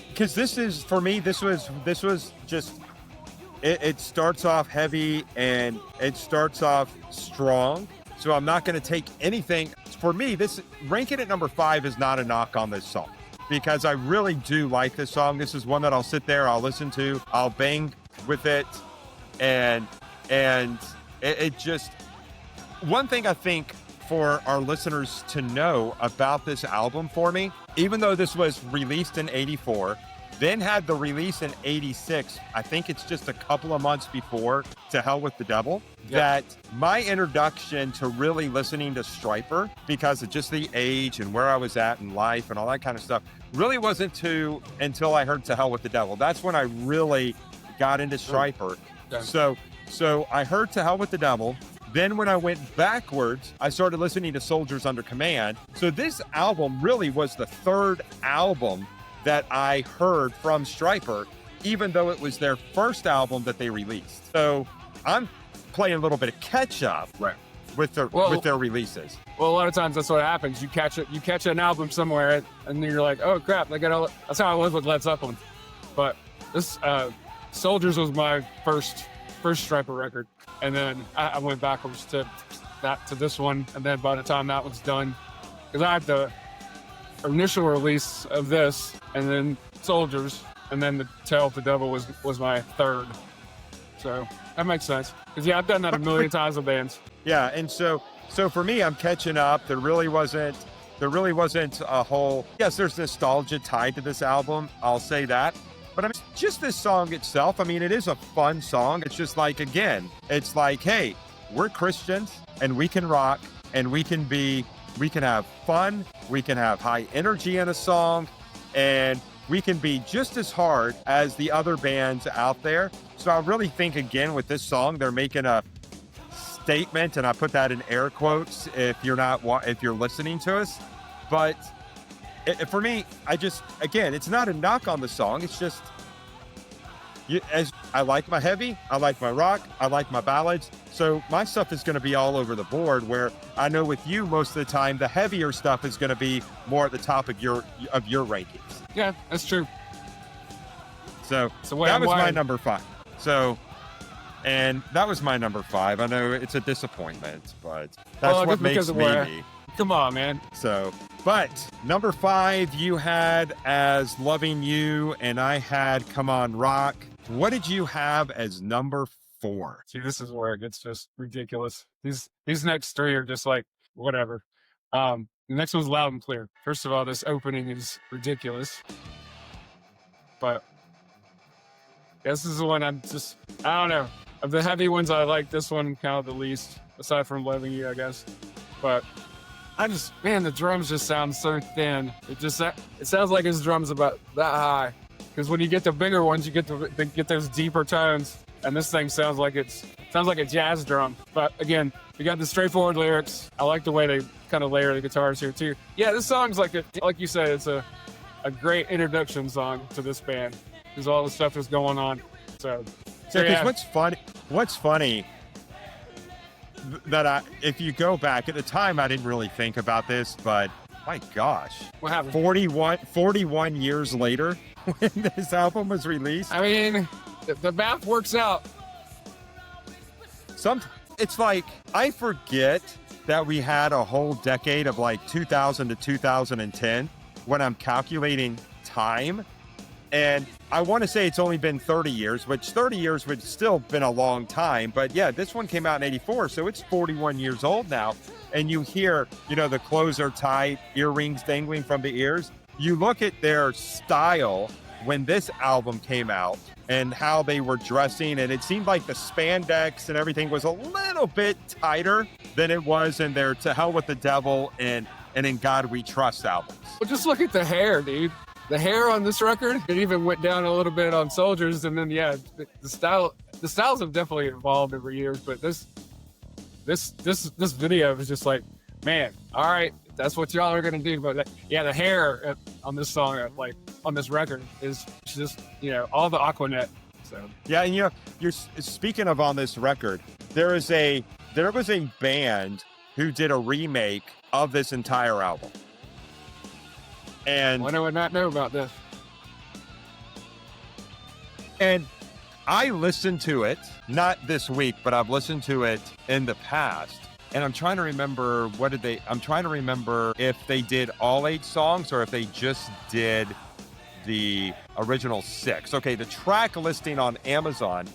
Because this is, for me, this was just. It starts off heavy and it starts off strong. So I'm not going to take anything. For me, this ranking at number 5 is not a knock on this song, because I really do like this song. This is one that I'll sit there, I'll listen to, I'll bang with it. And it just, one thing I think for our listeners to know about this album for me, even though this was released in 84, then had the release in 86, I think it's just a couple of months before To Hell with the Devil, that my introduction to really listening to Stryper, because of just the age and where I was at in life and all that kind of stuff, really wasn't until I heard To Hell with the Devil. That's when I really got into Stryper. So I heard To Hell with the Devil. Then when I went backwards, I started listening to Soldiers Under Command. So this album really was the third album that I heard from Stryper, even though it was their first album that they released. So I'm playing a little bit of catch up with their releases. Well, a lot of times that's what happens. You catch an album somewhere, and then you're like, oh crap, that's how I was with Led Zeppelin. But this Soldiers was my first Stryper record, and then I went backwards to this one, and then by the time that was done, because I had the initial release of this, and then Soldiers, and then the Tale of the Devil was my third. So that makes sense. Because I've done that a million times with bands. Yeah, and so for me, I'm catching up. There really wasn't a whole. Yes, there's nostalgia tied to this album. I'll say that. But I mean, just this song itself. I mean, it is a fun song. It's just like, again, it's like, hey, we're Christians and we can rock and we can have fun. We can have high energy in a song. And we can be just as hard as the other bands out there. So I really think, again, with this song, they're making a statement, and I put that in air quotes if you're listening to us. But for me, again, it's not a knock on the song. It's just, as I like my heavy, I like my rock, I like my ballads. So my stuff is going to be all over the board, where I know with you, most of the time, the heavier stuff is going to be more at the top of your rankings. Yeah, that's true. So that was my number 5. And that was my number 5. I know it's a disappointment, but that's what makes me. Come on, man. So, but number 5 you had as Loving You, and I had Come On Rock. What did you have as number 4? See, this is where it gets just ridiculous. These next 3 are just like, whatever. The next one's Loud and Clear. First of all, this opening is ridiculous. But this is the one I don't know. Of the heavy ones, I like this one kind of the least, aside from Loving You, I guess. But the drums just sound so thin. It sounds like his drums about that high. Because when you get the bigger ones, you get those deeper tones, and this thing sounds like a jazz drum. But again, we got the straightforward lyrics. I like the way they kind of layer the guitars here too. Yeah, this song's like you said, it's a great introduction song to this band, because all the stuff is going on. So yeah. What's funny that if you go back at the time, I didn't really think about this, but my gosh, what happened? 41 years later, when this album was released. I mean, the math works out. It's like, I forget that we had a whole decade of like 2000 to 2010 when I'm calculating time. And I want to say it's only been 30 years, which 30 years would still been a long time. But yeah, this one came out in 84, so it's 41 years old now. And you hear, the clothes are tight, earrings dangling from the ears. You look at their style when this album came out and how they were dressing, and it seemed like the spandex and everything was a little bit tighter than it was in their To Hell with the Devil and In God We Trust albums. Well, just look at the hair, dude. The hair on this record, it even went down a little bit on Soldiers, and then the styles have definitely evolved over years. But this video was just like, man, all right, that's what y'all are gonna do. But the hair on this song, like on this record, is just all the Aquanet. So yeah, and you're speaking of on this record, there was a band who did a remake of this entire album. And why do I not know about this? And I listened to it, not this week, but I've listened to it in the past. And I'm trying to remember I'm trying to remember if they did all 8 songs or if they just did the original 6. Okay, the track listing on Amazon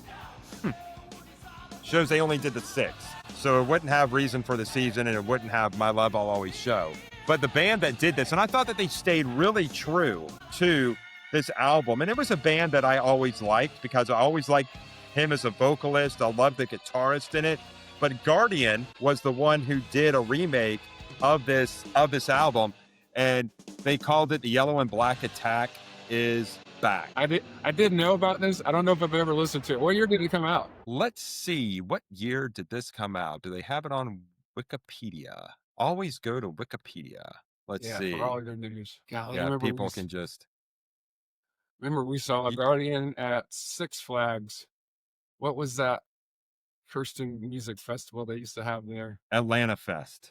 shows they only did the 6. So it wouldn't have Reason for the Season, and it wouldn't have My Love I'll Always Show. But the band that did this, and I thought that they stayed really true to this album. And it was a band that I always liked because I always liked him as a vocalist. I loved the guitarist in it. But Guardian was the one who did a remake of this album, and they called it The Yellow and Black Attack Is Back. I did know about this. I don't know if I've ever listened to it. What year did it come out? Let's see. What year did this come out? Do they have it on Wikipedia? Always go to Wikipedia. Let's see. For all your news. God, yeah, people can just. Remember, we saw a Guardian at Six Flags. What was that Kirsten music festival they used to have there? Atlanta Fest.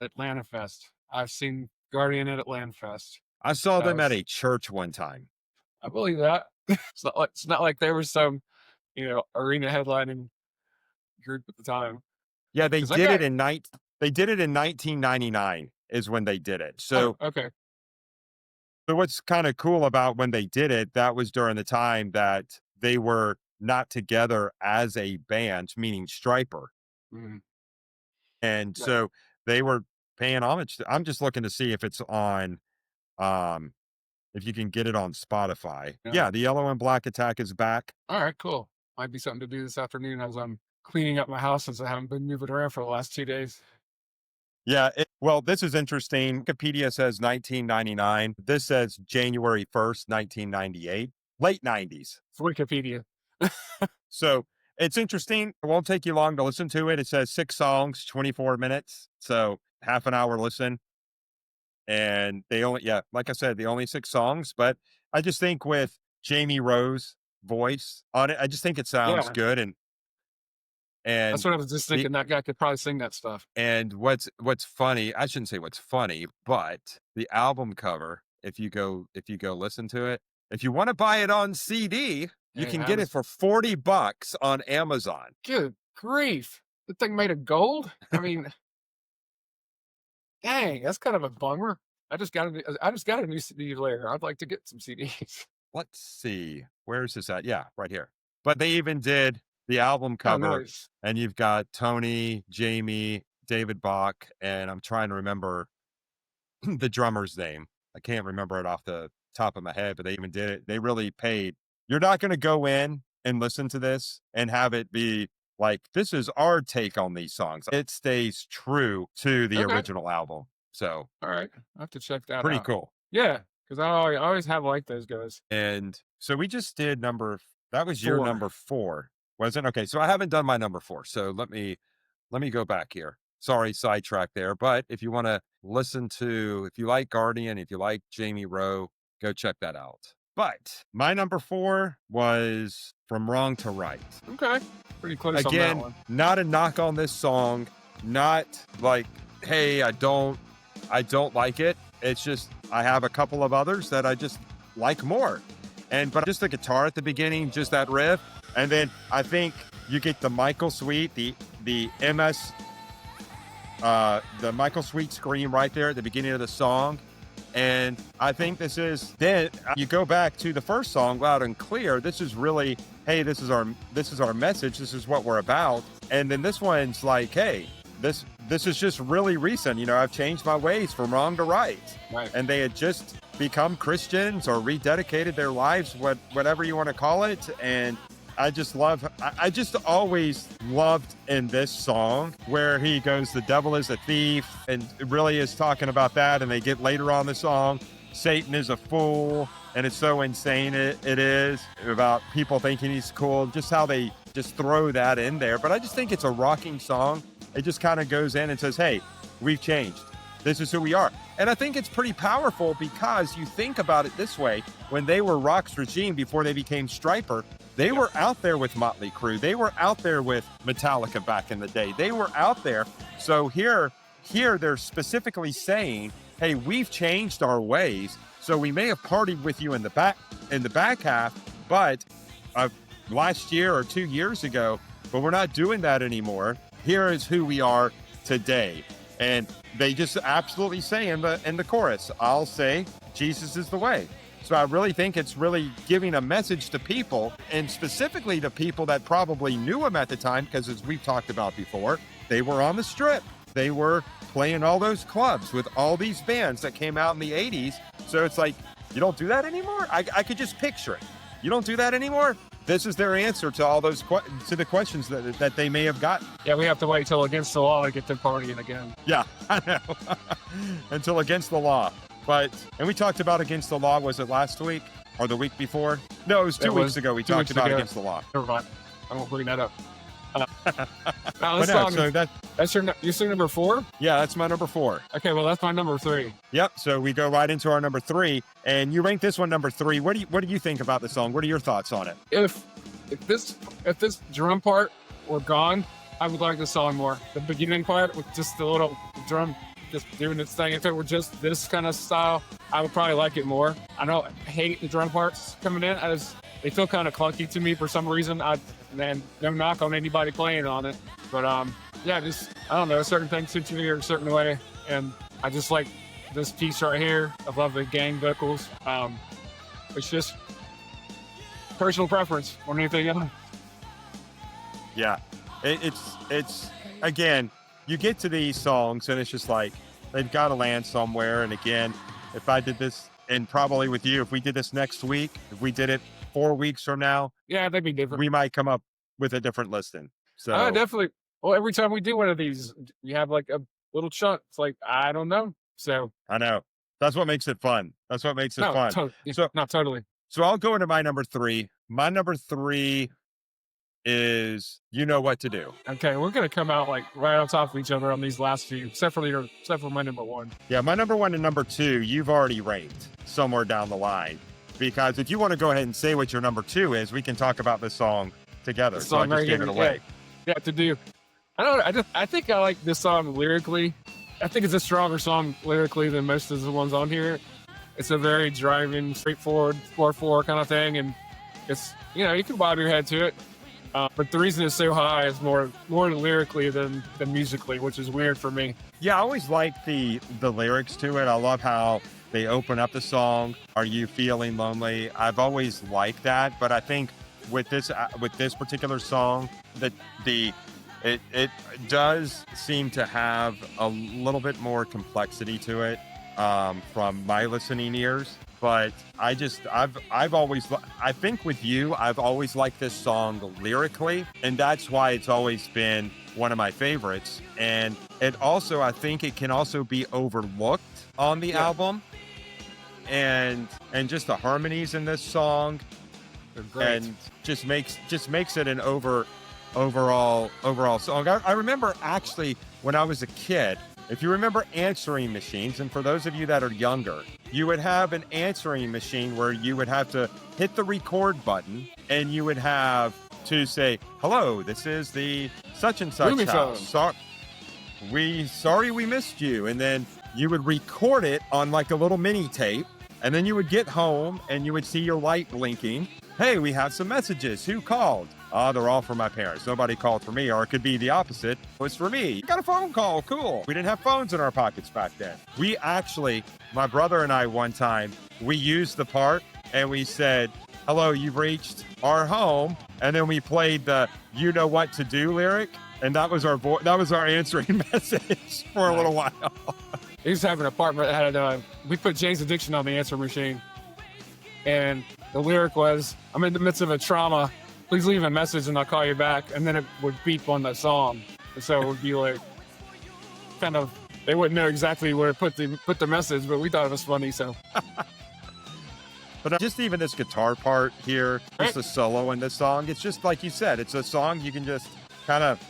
I've seen Guardian at Atlanta Fest. I saw them at a church one time. I believe that. It's not like there was some, arena headlining group at the time. Yeah, they did it in 1999 is when they did it. So okay. So what's kind of cool about when they did it, that was during the time that they were not together as a band, meaning Stryper. Mm-hmm. And so they were paying homage. I'm just looking to see if it's on, if you can get it on Spotify. Yeah, The Yellow and Black Attack Is Back. All right, cool. Might be something to do this afternoon as I'm cleaning up my house since I haven't been moving around for the last 2 days. Yeah, Well, this is interesting. Wikipedia says 1999. This says January 1st, 1998, late 90s. It's Wikipedia. So it's interesting. It won't take you long to listen to it. It says 6 songs, 24 minutes. So half an hour listen. And they only, yeah, like I said, the only 6 songs. But I just think with Jamie Rowe's voice on it, I just think it sounds Yeah, good. that's And what I was just the, thinking. That guy could probably sing that stuff. and what's funny, I shouldn't say what's funny, but the album cover, if you go listen to it, if you want to buy it on CD, you Hey, can I get it was for $40 on Amazon. good grief. The thing made of gold. I mean, dang, that's kind of a bummer. I just got a new CD player. I'd like to get some CDs. Let's see. Where's this at? Yeah, right here. But they even did the album Oh, cover, nice. and you've got Tony, Jamie, David Bach, and I'm trying to remember the drummer's name. I can't remember it off the top of my head, but they even did it. They really paid. You're not going to go in and listen to this and have it be like, this is our take on these songs. It stays true to the Okay. original album. So All right. I have to check that pretty out. cool. Yeah, because I always have liked those guys. And so we just did that was your 4. number 4, wasn't it? Okay. So I haven't done my number 4. So let me go back here. Sorry, sidetrack there. But if you want to listen to, if you like Guardian, if you like Jamie Rowe, go check that out. But my number 4 was From Wrong to Right. Okay. Pretty close on that Again, one. not a knock on this song, not like, hey, I don't like it. It's just I have a couple of others that I just like more. But just the guitar at the beginning, just that riff, and then I think you get the Michael Sweet, the MS, the Michael Sweet scream right there at the beginning of the song. And I think this is, then you go back to the first song, Loud and Clear. This is really, hey, this is our message. This is what we're about. And then this one's like, hey, this is just really recent. I've changed my ways from wrong to right. Right. And they had just become Christians or rededicated their lives, whatever you want to call it. And I just always loved in this song where he goes, the devil is a thief, and it really is talking about that. And they get later on the song, Satan is a fool, and it's so insane it is about people thinking he's cool, just how they just throw that in there. But I just think it's a rocking song. It just kind of goes in and says, hey, we've changed. This is who we are. And I think it's pretty powerful because you think about it this way. When they were Rock's Regime before they became Stryper, they were out there with Motley Crue. They were out there with Metallica back in the day. They were out there. So here they're specifically saying, hey, we've changed our ways. So we may have partied with you in the back half, but last year or 2 years ago, but we're not doing that anymore. Here is who we are today. And they just absolutely say in the chorus, I'll say Jesus is the way. So I really think it's really giving a message to people, and specifically to people that probably knew him at the time, because as we've talked about before, they were on the Strip. They were playing all those clubs with all these bands that came out in the 80s. So it's like, you don't do that anymore? I could just picture it. You don't do that anymore? This is their answer to all those to the questions that they may have gotten. Yeah, we have to wait till Against the Law to get them partying again. Yeah, I know. Until Against the Law. And we talked about Against the Law, was it last week or the week before? No, it was 2 weeks ago. We talked about Against the Law. Never mind. I won't bring that up. Now, that's your number 4? Yeah, that's my number 4. Okay, well, that's my number 3. Yep. So we go right into our number 3, and you rank this one number 3. What do you think about the song? What are your thoughts on it? If this drum part were gone, I would like the song more. The beginning part with just the little drum just doing its thing. If it were just this kind of style, I would probably like it more. I don't hate the drum parts coming in. They feel kind of clunky to me for some reason. No knock on anybody playing on it, but yeah, just I don't know. Certain things suit me a certain way, and I just like this piece right here. I love the gang vocals. It's just personal preference more than anything else. Yeah, it's again, you get to these songs and it's just like they've got to land somewhere. And again, if I did this, and probably with you, if we did this next week, if we did it 4 weeks from now, Yeah, that'd be different. we might come up with a different listing. So Definitely. Well, every time we do one of these, we have like a little chunk. It's like, I don't know. So I know. That's what makes it fun. That's what makes it no, fun. So, not totally. so I'll go into my number three. My number three is You Know What to Do. Okay, we're gonna come out like right on top of each other on these last few, except for my number one. Yeah, my number one and number two, you've already ranked somewhere down the line. Because if you want to go ahead and say what your number two is, we can talk about this song together. So I just gave it away. Yeah, to do. I think I like this song lyrically. I think it's a stronger song lyrically than most of the ones on here. It's a very driving, straightforward, 4/4 kind of thing, and it's, you can bob your head to it. But the reason it's so high is more lyrically than musically, which is weird for me. Yeah, I always like the lyrics to it. I love how they open up the song. Are you feeling lonely? I've always liked that, but I think with this particular song, that it does seem to have a little bit more complexity to it from my listening ears. But I've always, I think with you, I've always liked this song lyrically, and that's why it's always been one of my favorites. And it also, I think it can also be overlooked on the album, and just the harmonies in this song, and just makes it an overall song. I remember actually when I was a kid, if you remember answering machines, and for those of you that are younger, you would have an answering machine where you would have to hit the record button and you would have to say, hello, this is the such and such house. Sorry we missed you. And then you would record it on like a little mini tape, and then you would get home and you would see your light blinking. Hey, we have some messages. Who called? They're all for my parents. Nobody called for me. Or it could be the opposite. It was for me. Got a phone call. Cool. We didn't have phones in our pockets back then. We actually, my brother and I one time, we used the part and we said, hello, you've reached our home. And then we played the You Know What to Do lyric. And that was our answering message for a little while. I used to have an apartment that had we put Jane's Addiction on the answer machine. And the lyric was, I'm in the midst of a trauma. Please leave a message and I'll call you back. And then it would beep on the song. And so it would be like, kind of, they wouldn't know exactly where to put the message, but we thought it was funny, so. But just even this guitar part here, just the solo in this song, it's just like you said, it's a song you can just kind of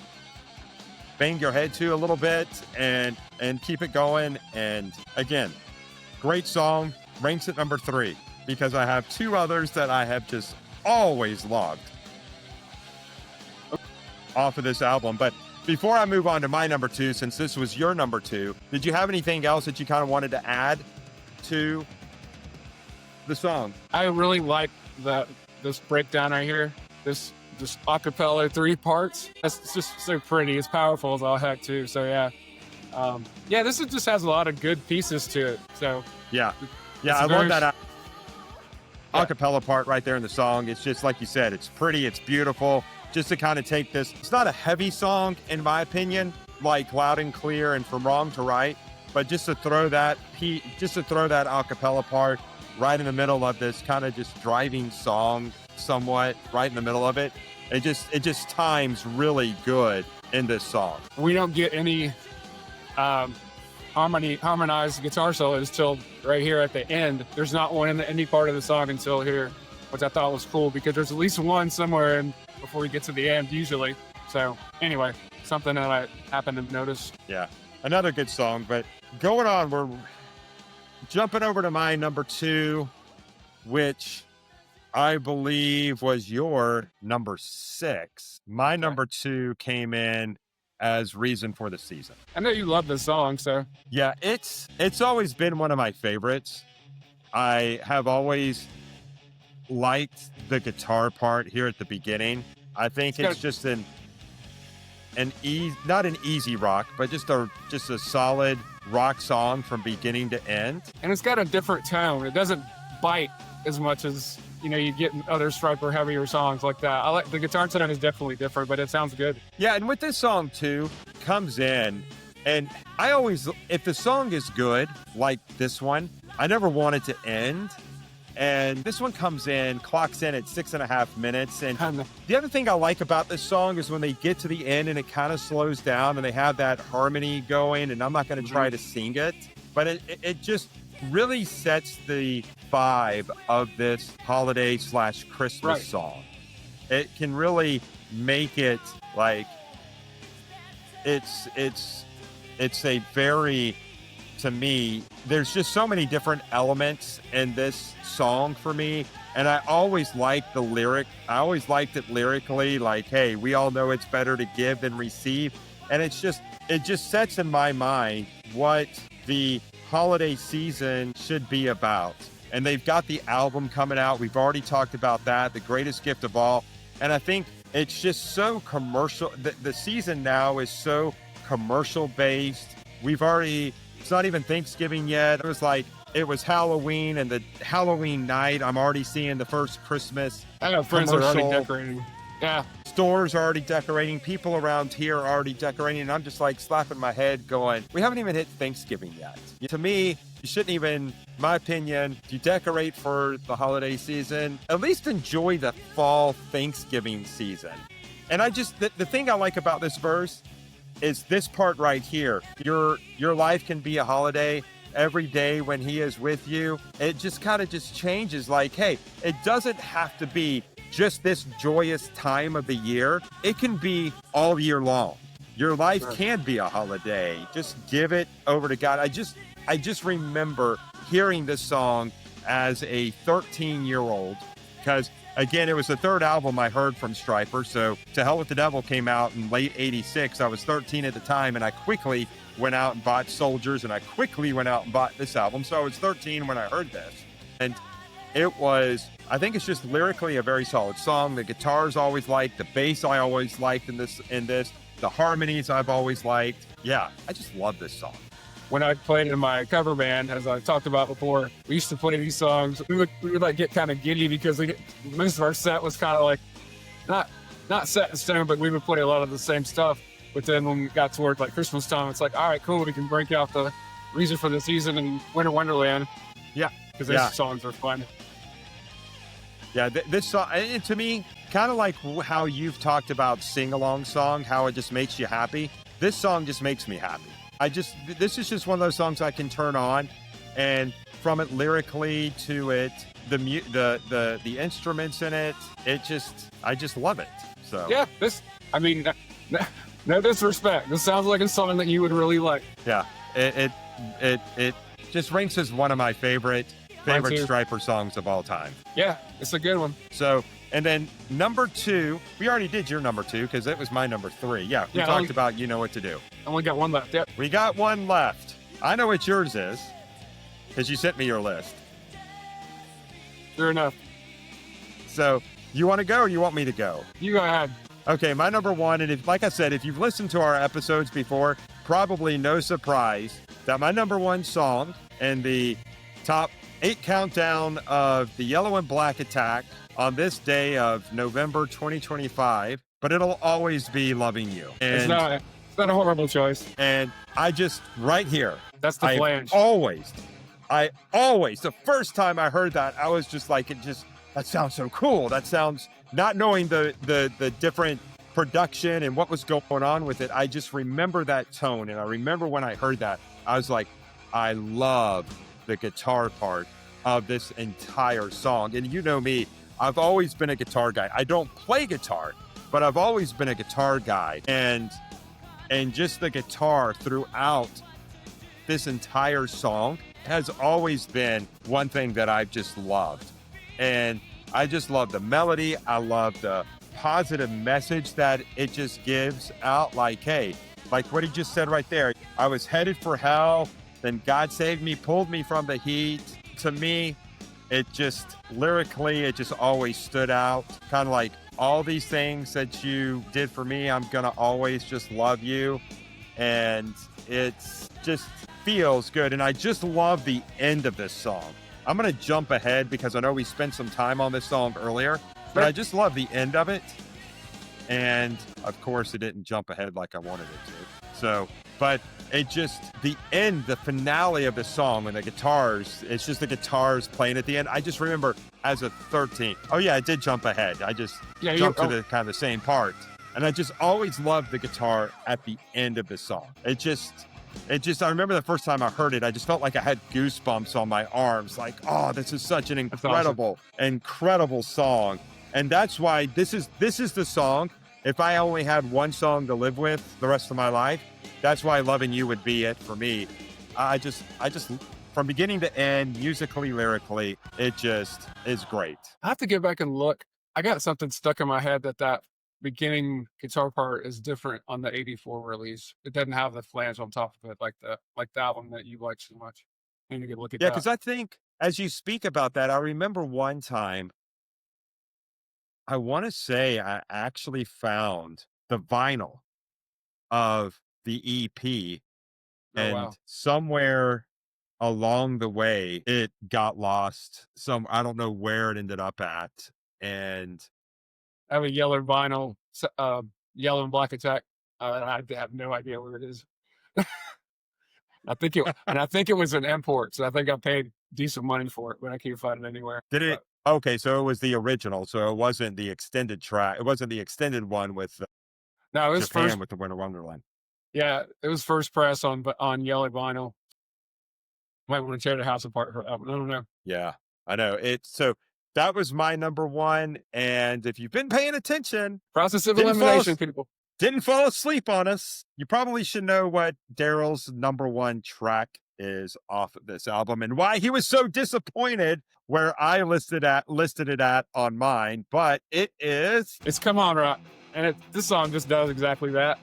bang your head to a little bit and keep it going. And again, great song, ranks at number 3, because I have 2 others that I have just always loved off of this album. But before I move on to my number 2, since this was your number 2, did you have anything else that you kind of wanted to add to the song? I really like this breakdown right here. This acapella 3 parts. It's just so pretty. It's powerful as all heck too. So yeah. This just has a lot of good pieces to it. So yeah, I love that acapella part right there in the song. It's just like you said, it's pretty, it's beautiful. Just to kind of take this, it's not a heavy song in my opinion, like Loud and Clear and From Wrong to Right, but just to throw that acapella part right in the middle of this kind of just driving song, somewhat right in the middle of it, it just times really good in this song. We don't get any harmonized guitar solos till right here at the end. There's not one in any part of the song until here, which I thought was cool because there's at least one somewhere in before we get to the end usually. So anyway, something that I happened to notice. Yeah, another good song. But going on, we're jumping over to my number 2, which I believe was your number 6. My number 2 came in as Reason for the Season. I know you love this song, so. Yeah, it's always been one of my favorites. I have always liked the guitar part here at the beginning. I think it's just not an easy rock, but just a solid rock song from beginning to end. And it's got a different tone. It doesn't bite as much as you get in other Stryper heavier songs like that. I like the guitar tone is definitely different, but it sounds good. Yeah, and with this song too, comes in, and I always, if the song is good like this one, I never want it to end. And this one comes in, clocks in at 6.5 minutes. And And the other thing I like about this song is when they get to the end and it kind of slows down and they have that harmony going. And I'm not going to try to sing it, but it just really sets the vibe of this holiday / Christmas song. It can really make it like it's a very, to me, there's just so many different elements in this song for me. And I always liked the lyric. I always liked it lyrically, like, hey, we all know it's better to give than receive. And it just sets in my mind what the holiday season should be about. And they've got the album coming out. We've already talked about that, The Greatest Gift of All. And I think it's just so commercial. The season now is so commercial based. It's not even Thanksgiving yet. It was Halloween, and the Halloween night, I'm already seeing the first Christmas. I know friends are already commercial. decorating. Yeah. Stores are already decorating. People around here are already decorating. And I'm just like slapping my head going, we haven't even hit Thanksgiving yet. To me, you shouldn't even, my opinion, if you decorate for the holiday season, at least enjoy the fall Thanksgiving season. And the thing I like about this verse is this part right here. Your life can be a holiday every day when he is with you. It just kind of just changes, like, hey, it doesn't have to be just this joyous time of the year. It can be all year long. Your life can be a holiday. Just give it over to God. I just remember hearing this song as a 13-year-old because, again, it was the third album I heard from Stryper. So To Hell with the Devil came out in late 86. I was 13 at the time, and I quickly went out and bought Soldiers, and I quickly went out and bought this album. So I was 13 when I heard this. And I think it's just lyrically a very solid song. The guitars always liked, the bass I always liked in this, the harmonies I've always liked. Yeah, I just love this song. When I played in my cover band, as I talked about before, we used to play these songs. We would like get kind of giddy because most of our set was kind of like not set in stone, but we would play a lot of the same stuff. But then when we got toward like Christmas time, it's like, all right, cool, we can break out the reason for the season and Winter Wonderland. Yeah, because these songs are fun. Yeah, this song, to me, kind of like how you've talked about sing-along song, how it just makes you happy. This song just makes me happy. This is just one of those songs I can turn on, and from it lyrically to it, the instruments in it, I just love it. So yeah, no disrespect. This sounds like a song that you would really like. Yeah, it just ranks as one of my favorite Stryper songs of all time. Yeah, it's a good one. So, and then number 2, we already did your number 2 because it was my number 3. Yeah, we talked about You Know What to Do. And we got one left. Yep. We got one left. I know what yours is because you sent me your list. Sure enough. So, you want to go or you want me to go? You go ahead. Okay, my number 1, and like I said, if you've listened to our episodes before, probably no surprise that my number 1 song in the top 8 countdown of the Yellow and Black Attack on this day of November 2025, but it'll always be Loving You. And it's not a horrible choice. And I just, right here. That's the flange. I always, the first time I heard that, I was just like, that sounds so cool. That sounds, not knowing the different production and what was going on with it, I just remember that tone. And I remember when I heard that, I was like, I love the guitar part of this entire song. And you know me, I've always been a guitar guy. I don't play guitar, but I've always been a guitar guy. And just the guitar throughout this entire song has always been one thing that I've just loved. And I just love the melody. I love the positive message that it just gives out. Like, hey, like what he just said right there. I was headed for hell. Then God saved me, pulled me from the heat. To me, it just, lyrically, it just always stood out. Kind of like, all these things that you did for me, I'm going to always just love you. And it's just feels good. And I just love the end of this song. I'm going to jump ahead because I know we spent some time on this song earlier, but I just love the end of it. And of course, it didn't jump ahead like I wanted it to. So, but it just, the end, the finale of the song when the guitars, it's just the guitars playing at the end. I just remember as a 13. Oh yeah, I did jump ahead. I just jumped to the kind of the same part. And I just always loved the guitar at the end of the song. It just, I remember the first time I heard it, I just felt like I had goosebumps on my arms. Like, oh, this is such an incredible song. And that's why this is the song. If I only had one song to live with the rest of my life, that's why Loving You would be it for me. I just, from beginning to end, musically, lyrically, it just is great. I have to get back and look. I got something stuck in my head that beginning guitar part is different on the 84 release. It doesn't have the flange on top of it like that one that you like so much. I need to look at that. Yeah, because I think as you speak about that, I remember one time, I want to say I actually found the vinyl of the EP, and somewhere along the way it got lost. I don't know where it ended up at. And I have a yellow vinyl, yellow and black attack. I have no idea where it is. I think it was an import, so I think I paid decent money for it, but I can't find it anywhere. Did it? Okay, so it was the original. So it wasn't the extended track. It wasn't the extended one with no, it was Japan first with the Winter Wonderland. Yeah, it was first press on yellow vinyl. Might want to tear the house apart for that one. I don't know. Yeah, I know it. So that was my number one. And if you've been paying attention, process of elimination, people didn't fall asleep on us. You probably should know what Daryl's number one track is off of this album and why he was so disappointed where I listed it at on mine. But it's Come On Rock, and this song just does exactly that.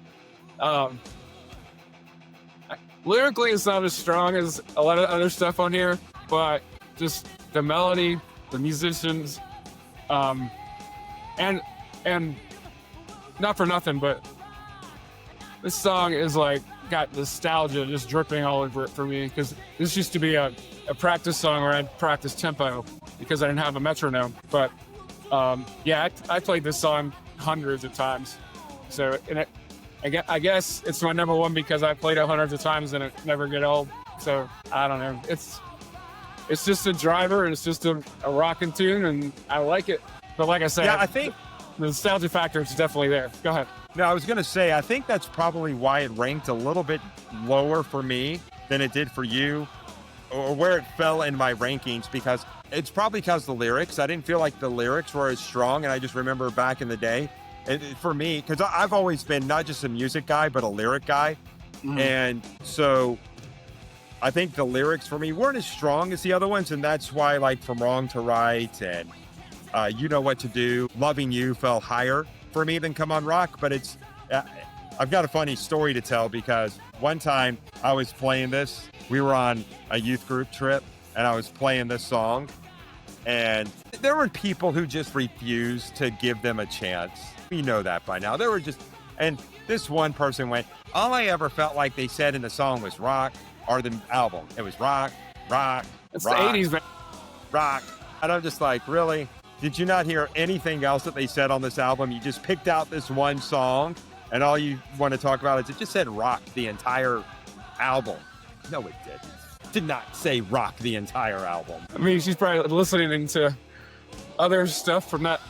Lyrically, it's not as strong as a lot of other stuff on here, but just the melody, the musicians, and not for nothing, but this song is like got nostalgia just dripping all over it for me, because this used to be a practice song where I'd practice tempo because I didn't have a metronome. But yeah, I played this song hundreds of times. So I guess it's my number one because I played it hundreds of times and it never get old. So I don't know. It's just a driver and it's just a rocking tune and I like it. But like I said, yeah, I think the nostalgia factor is definitely there. Go ahead. No, I was going to say, I think that's probably why it ranked a little bit lower for me than it did for you, or where it fell in my rankings, because it's probably because of the lyrics. I didn't feel like the lyrics were as strong. And I just remember back in the day, for me, because I've always been not just a music guy, but a lyric guy. And so I think the lyrics for me weren't as strong as the other ones. And that's why, like, From Wrong to Right and You Know What to Do, Loving You fell higher for me than Come On Rock. But I've got a funny story to tell, because one time I was playing this, we were on a youth group trip and I was playing this song, and there were people who just refused to give them a chance. You know that by now. And this one person went, all I ever felt like they said in the song was rock, or the album. It was rock. It's rock, the 80s, man. Rock. And I'm just like, really? Did you not hear anything else that they said on this album? You just picked out this one song, and all you want to talk about is it just said rock the entire album. No, it didn't. It did not say rock the entire album. I mean, she's probably listening to other stuff from that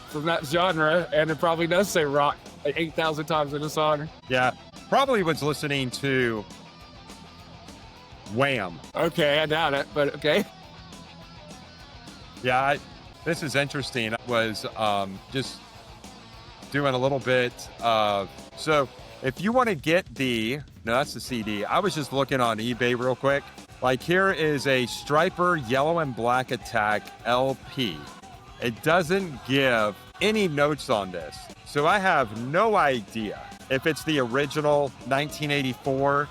genre, and it probably does say rock like 8,000 times in the song. Yeah, probably was listening to Wham. Okay, I doubt it, but okay. Yeah, this is interesting. I was just doing a little bit of, so if you want to get that's the CD. I was just looking on eBay real quick. Like, here is a Stryper Yellow and Black Attack LP. It doesn't give any notes on this. So I have no idea if it's the original 1984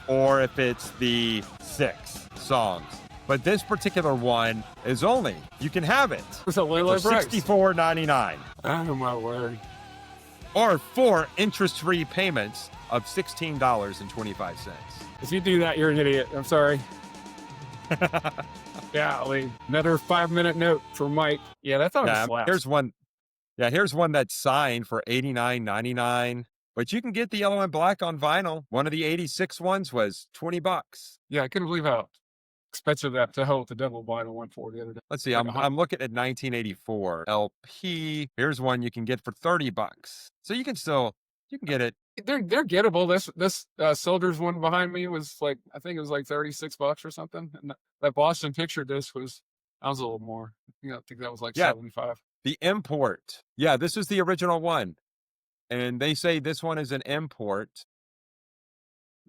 or if it's the 6 songs. But this particular one is you can have it for $64.99. Oh, my word. Or 4 interest-free payments of $16.25. If you do that, you're an idiot. I'm sorry. Yeah, another 5-minute note from Mike. Yeah, that's on a slap. Here's one. Yeah, here's one that's signed for $89.99. But you can get the yellow and black on vinyl. One of the 86 ones was $20. Yeah, I couldn't believe how expensive that to hold the double vinyl went for the other day. Let's see. Like I'm looking at 1984 LP. Here's one you can get for $30. So you can get it. they're gettable. This Soldiers one behind me was like, I think it was like $36 or something. And that Boston Picture disc was a little more. I think that was like Yeah. 75. The import. Yeah, this is the original one. And they say this one is an import.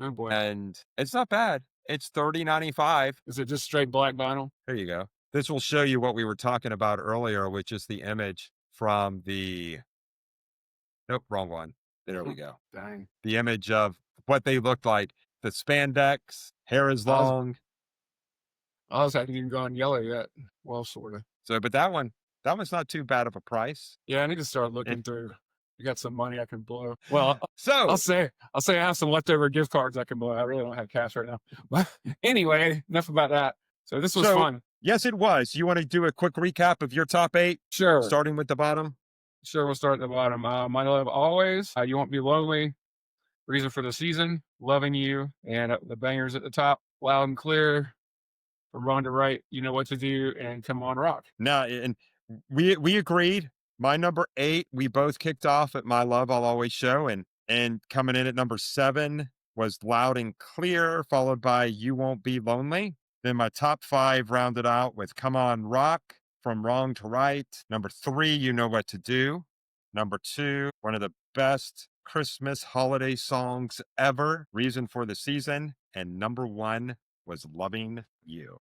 Oh boy. And it's not bad. It's $30.95. Is it just straight black vinyl? There you go. This will show you what we were talking about earlier, which is the image from the. Nope, wrong one. There we go. Dang. The image of what they looked like. The spandex, hair is I was- long. Ours hadn't even gone yellow yet. Well, sort of. So, but that one's not too bad of a price. Yeah, I need to start looking through. You got some money I can blow. Well, So I'll say I have some leftover gift cards I can blow. I really don't have cash right now. But anyway, enough about that. So this was fun. Yes, it was. You want to do a quick recap of your top 8? Sure. Starting with the bottom? Sure, we'll start at the bottom. My Love Always, You Won't Be Lonely, Reason for the Season, Loving You, and the bangers at the top, Loud and Clear, From Wrong to Right, You Know What to Do, and Come On Rock. Now, and we agreed. My number 8, we both kicked off at My Love I'll Always Show, and coming in at number 7 was Loud and Clear, followed by You Won't Be Lonely. Then my top 5 rounded out with Come On Rock, From Wrong to Right. Number 3, You Know What to Do. Number 2, one of the best Christmas holiday songs ever, Reason for the Season. And number 1 was Loving You.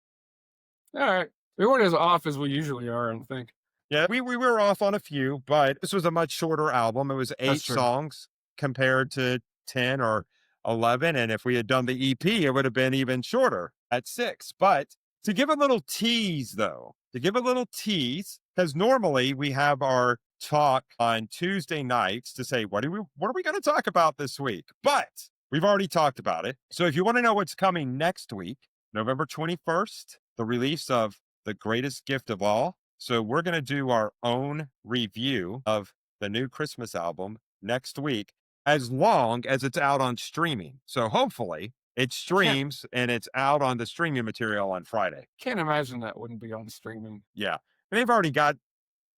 All right. We weren't as off as we usually are, I don't think. Yeah, we were off on a few, but this was a much shorter album. It was 8 songs compared to 10 or 11. And if we had done the EP, it would have been even shorter at 6. But to give a little tease, though, because normally we have our talk on Tuesday nights to say, what are we going to talk about this week? But we've already talked about it. So if you want to know what's coming next week, November 21st, the release of The Greatest Gift of All. So we're going to do our own review of the new Christmas album next week, as long as it's out on streaming. So hopefully it streams and it's out on the streaming material on Friday. Can't imagine that wouldn't be on streaming. Yeah. They've already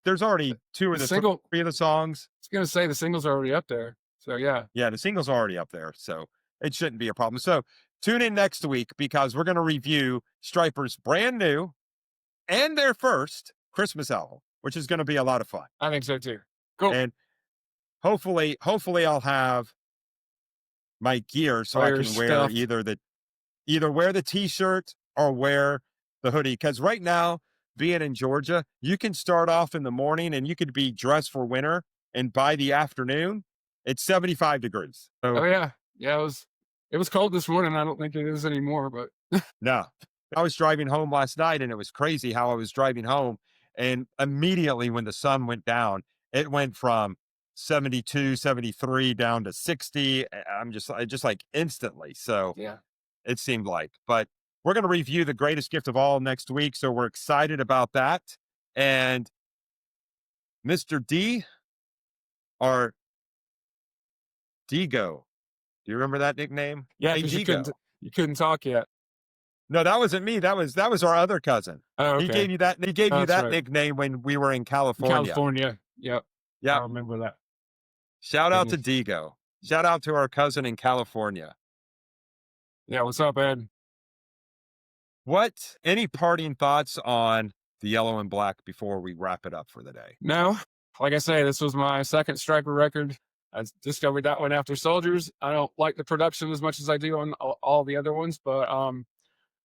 there's already 3 of the songs. I was going to say the singles are already up there. So yeah. Yeah, the singles are already up there. So it shouldn't be a problem. So tune in next week because we're going to review Stryper's brand new and their first Christmas album, which is going to be a lot of fun. I think so too. Cool. And hopefully I'll have my gear so I can wear either wear the t-shirt or wear the hoodie. Because right now, being in Georgia, you can start off in the morning and you could be dressed for winter, and by the afternoon, it's 75 degrees. So, yeah, it was cold this morning. I don't think it is anymore, but no. I was driving home last night, and it was crazy how I was driving home. And immediately when the sun went down, it went from 72, 73 down to 60. I'm just like instantly. So yeah, it seemed like. But we're going to review The Greatest Gift of All next week. So we're excited about that. And Mr. D, or Digo, do you remember that nickname? Yeah, hey, because you couldn't talk yet. No, that wasn't me. That was our other cousin. Oh, okay. He gave you that. He gave you that nickname when we were in California. Yep. Yeah. I remember that. Shout out to Digo. Shout out to our cousin in California. Yeah. What's up, Ed? Any parting thoughts on the Yellow and Black before we wrap it up for the day? No. Like I say, this was my second Stryper record. I discovered that one after Soldiers. I don't like the production as much as I do on all the other ones, but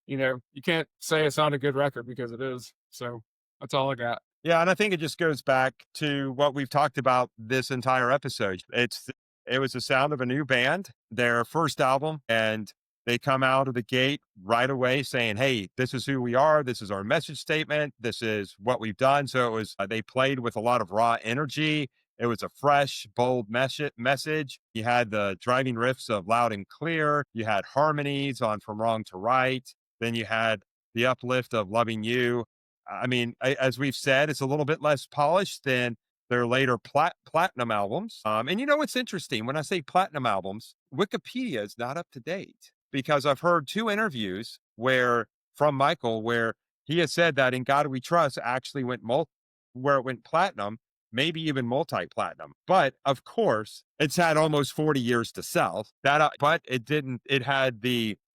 you can't say it's not a good record because it is. So that's all I got. Yeah, and I think it just goes back to what we've talked about this entire episode. It was the sound of a new band, their first album, and they come out of the gate right away saying, hey, this is who we are. This is our message statement. This is what we've done. So it was, they played with a lot of raw energy. It was a fresh, bold message. You had the driving riffs of Loud and Clear. You had harmonies on From Wrong to Right. Then you had the uplift of Loving You. I mean, as we've said, it's a little bit less polished than their later platinum albums. And you know what's interesting? When I say platinum albums, Wikipedia is not up to date because I've heard two interviews from Michael where he has said that In God We Trust actually where it went platinum, maybe even multi-platinum. But of course, it's had almost 40 years to sell. But it didn't. It had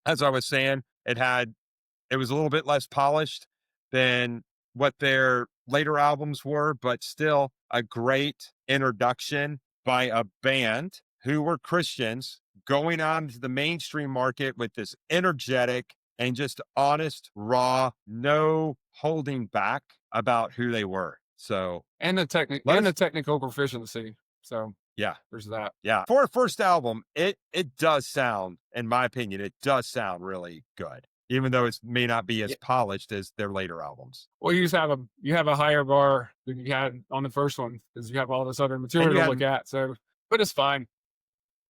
as I was saying, it was a little bit less polished than what their later albums were, but still a great introduction by a band who were Christians going on to the mainstream market with this energetic and just honest, raw, no holding back about who they were. So, And the technical proficiency. So yeah, there's that. yeah. For a first album, it does sound, in my opinion, it does sound really good, even though it may not be as polished as their later albums. Well, you have a higher bar than you had on the first one because you have all this other material to look at. So, but it's fine.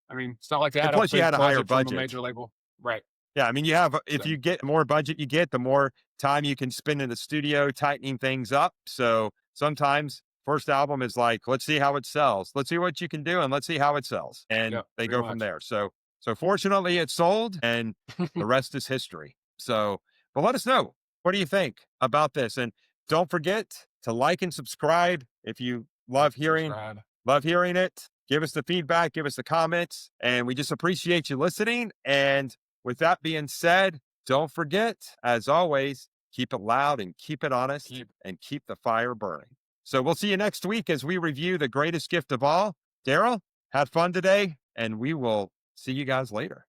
I mean, it's not like they had plus you had a higher from budget. a major label, right? Yeah, I mean, if you get more budget, the more time you can spend in the studio tightening things up. So sometimes first album is like, let's see how it sells. Let's see what you can do, and let's see how it sells. And they go from there. So fortunately, it sold, and the rest is history. So, but let us know, what do you think about this? And don't forget to like and subscribe if you love hearing it. Give us the feedback, give us the comments, and we just appreciate you listening. And with that being said, don't forget, as always, keep it loud and keep it honest and keep the fire burning. So we'll see you next week as we review the greatest gift of all. Daryl, had fun today, and we will see you guys later.